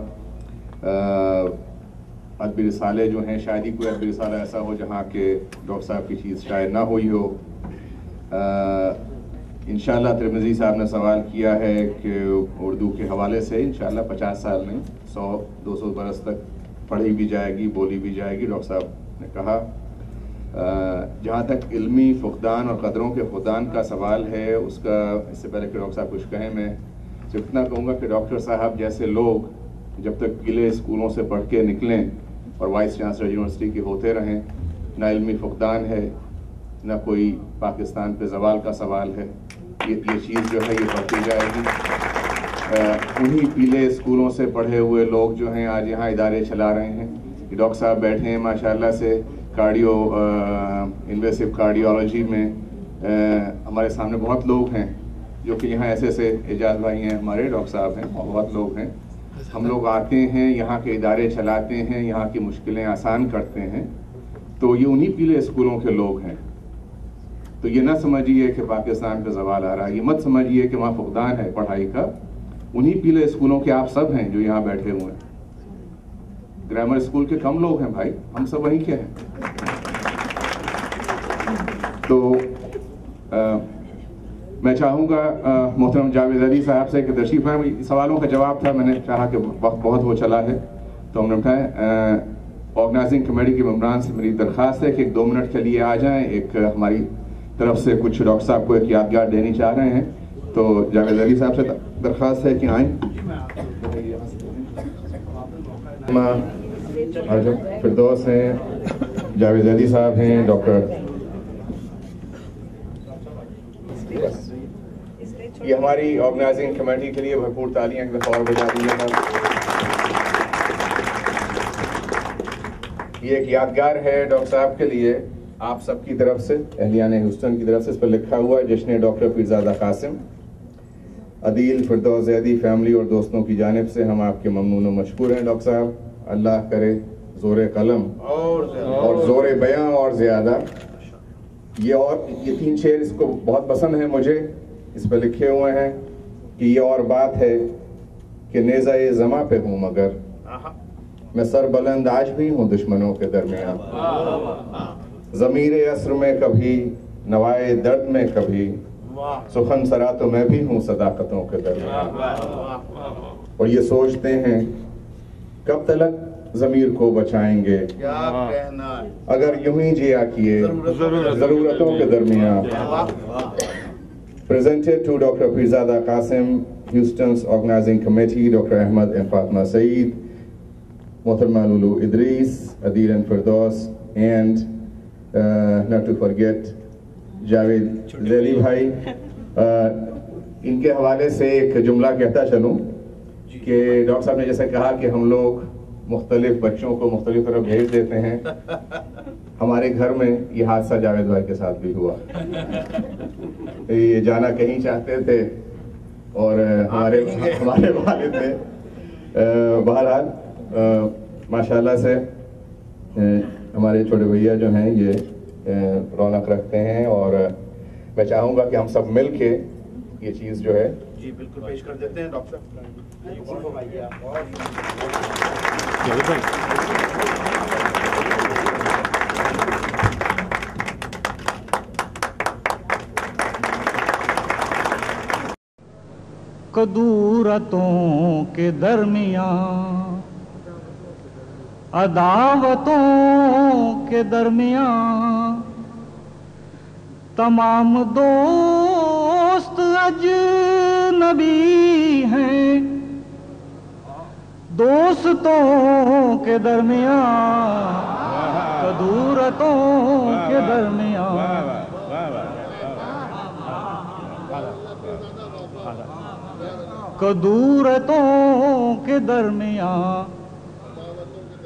ادبی رسالے جو ہیں, شاید ہی کوئی ادبی رسالہ ایسا ہو جہاں کہ ڈاکٹر صاحب کی چیز شائع نہ ہوئی ہو. انشاءاللہ ترمذی صاحب نے سوال کیا ہے کہ اردو کے حوالے سے انشاءاللہ 50 سال میں 100-200 برس تک پڑھی بھی جائے گی, بولی بھی جائے گی. ڈاکٹر صاحب نے کہا جہاں تک علمی فقدان اور قدروں کے فقدان کا سوال ہے, اس کا اس سے پہلے کہ ڈاکٹر صاحب کچھ کہیں, میں صرف اتنا کہوں گا کہ ڈاکٹر صاحب جیسے لوگ جب تک گلے اسکولوں سے پڑھ کے نکلیں اور وائس چانسلر یونیورسٹی کے ہوتے رہیں, نہ علمی فقدان ہے نہ کوئی پاکستان پہ زوال کا سوال ہے. یہ چیز جو ہے یہ بڑھتی جائے گی. انہی پیلے اسکولوں سے پڑھے ہوئے لوگ جو ہیں آج یہاں ادارے چلا رہے ہیں. ڈاکٹر صاحب بیٹھے ہیں ماشاءاللہ سے انویسو کارڈیولوجی میں. ہمارے سامنے بہت لوگ ہیں جو کہ یہاں ایسے اعجاز بھائی ہیں, ہمارے ڈاکٹر صاحب ہیں, اور بہت لوگ ہیں. ہم لوگ آتے ہیں یہاں کے ادارے چلاتے ہیں, یہاں کی مشکلیں آسان کرتے ہیں, تو یہ انہی پیلے اسکولوں کے لوگ ہیں. تو یہ نہ سمجھیے کہ پاکستان پہ زوال آ رہا ہے, یہ مت سمجھیے کہ وہاں فقدان ہے پڑھائی کا. انہی پیلے اسکولوں کے آپ سب ہیں جو یہاں بیٹھے ہوئے ہیں. گرامر اسکول کے کم لوگ ہیں بھائی, ہم سب وہیں کے ہیں. تو میں چاہوں گا محترم جاوید علی صاحب سے کہ تشریف لائیں. سوالوں کا جواب تھا, میں نے چاہا کہ وقت بہت ہو چلا ہے تو ہم نے اٹھائے. آرگنائزنگ کمیٹی کے ممبران سے میری درخواست ہے کہ 1-2 منٹ کے لیے آ جائیں. ایک ہماری طرف سے کچھ ڈاکٹر صاحب کو ایک یادگار دینی چاہ رہے ہیں, تو جاوید علی صاحب سے درخواست ہے کہ آئیں. فردوس ہیں, جاوید علی صاحب ہیں, ڈاکٹر. یہ ہماری آرگنائزنگ کمیٹی کے لیے بھرپور تالیاں ایک دفعہ اور بجا دیجیے گا. یہ ایک یادگار ہے ڈاکٹر صاحب کے لیے آپ سب کی طرف سے, اہلیان ہیوسٹن کی طرف سے. اس پر لکھا ہوا ہے جشن ڈاکٹر پیرزادہ قاسم. عدیل فردوس زیدی فیملی اور دوستوں کی جانب سے ہم آپ کے ممنون و مشکور ہیں ڈاکٹر صاحب. اللہ کرے زور قلم اور زور بیاں اور زیادہ. یہ 3 شعر اس کو بہت پسند ہیں مجھے. اس پہ لکھے ہوئے ہیں کہ یہ اور بات ہے کہ نیزہ زماں پہ ہوں مگر میں سر بلند آج بھی ہوں دشمنوں کے درمیان. ضمیر عصر میں کبھی, نوائے درد میں کبھی, سخن سرا تو میں بھی ہوں صداقتوں کے درمیان. اور یہ سوچتے ہیں کب تلک ضمیر کو بچائیں گے, اگر یوں ہی جیا کیے ضرورتوں کے درمیان. Presented to Dr. Pirzada Qasim, Houston's Organizing Committee, Dr. Ahmed and Fatma Saeed, Mohtarma Lulu Idris, Adil and Firdaus, and not to forget Javed Zeli Bhai. ان کے حوالے سے ایک جملہ کہتا چلوں کہ ڈاکٹر صاحب نے جیسے کہا کہ ہم لوگ مختلف بچوں کو مختلف طرف بھیج دیتے ہیں. ہمارے گھر میں یہ حادثہ جاوید بھائی کے ساتھ بھی ہوا. یہ جانا کہیں چاہتے تھے اور ہمارے والد نے بہرحال ماشاءاللہ سے ہمارے چھوٹے بھیا جو ہیں یہ رونق رکھتے ہیں. اور میں چاہوں گا کہ ہم سب مل کے یہ چیز جو ہے جی بالکل پیش کر دیتے ہیں ڈاکٹر کدورتوں کے درمیان, عداوتوں کے درمیان, تمام دوست اجنبی ہیں. دوستوں کے درمیان, کدورتوں کے درمیان, کدورتوں کے درمیان,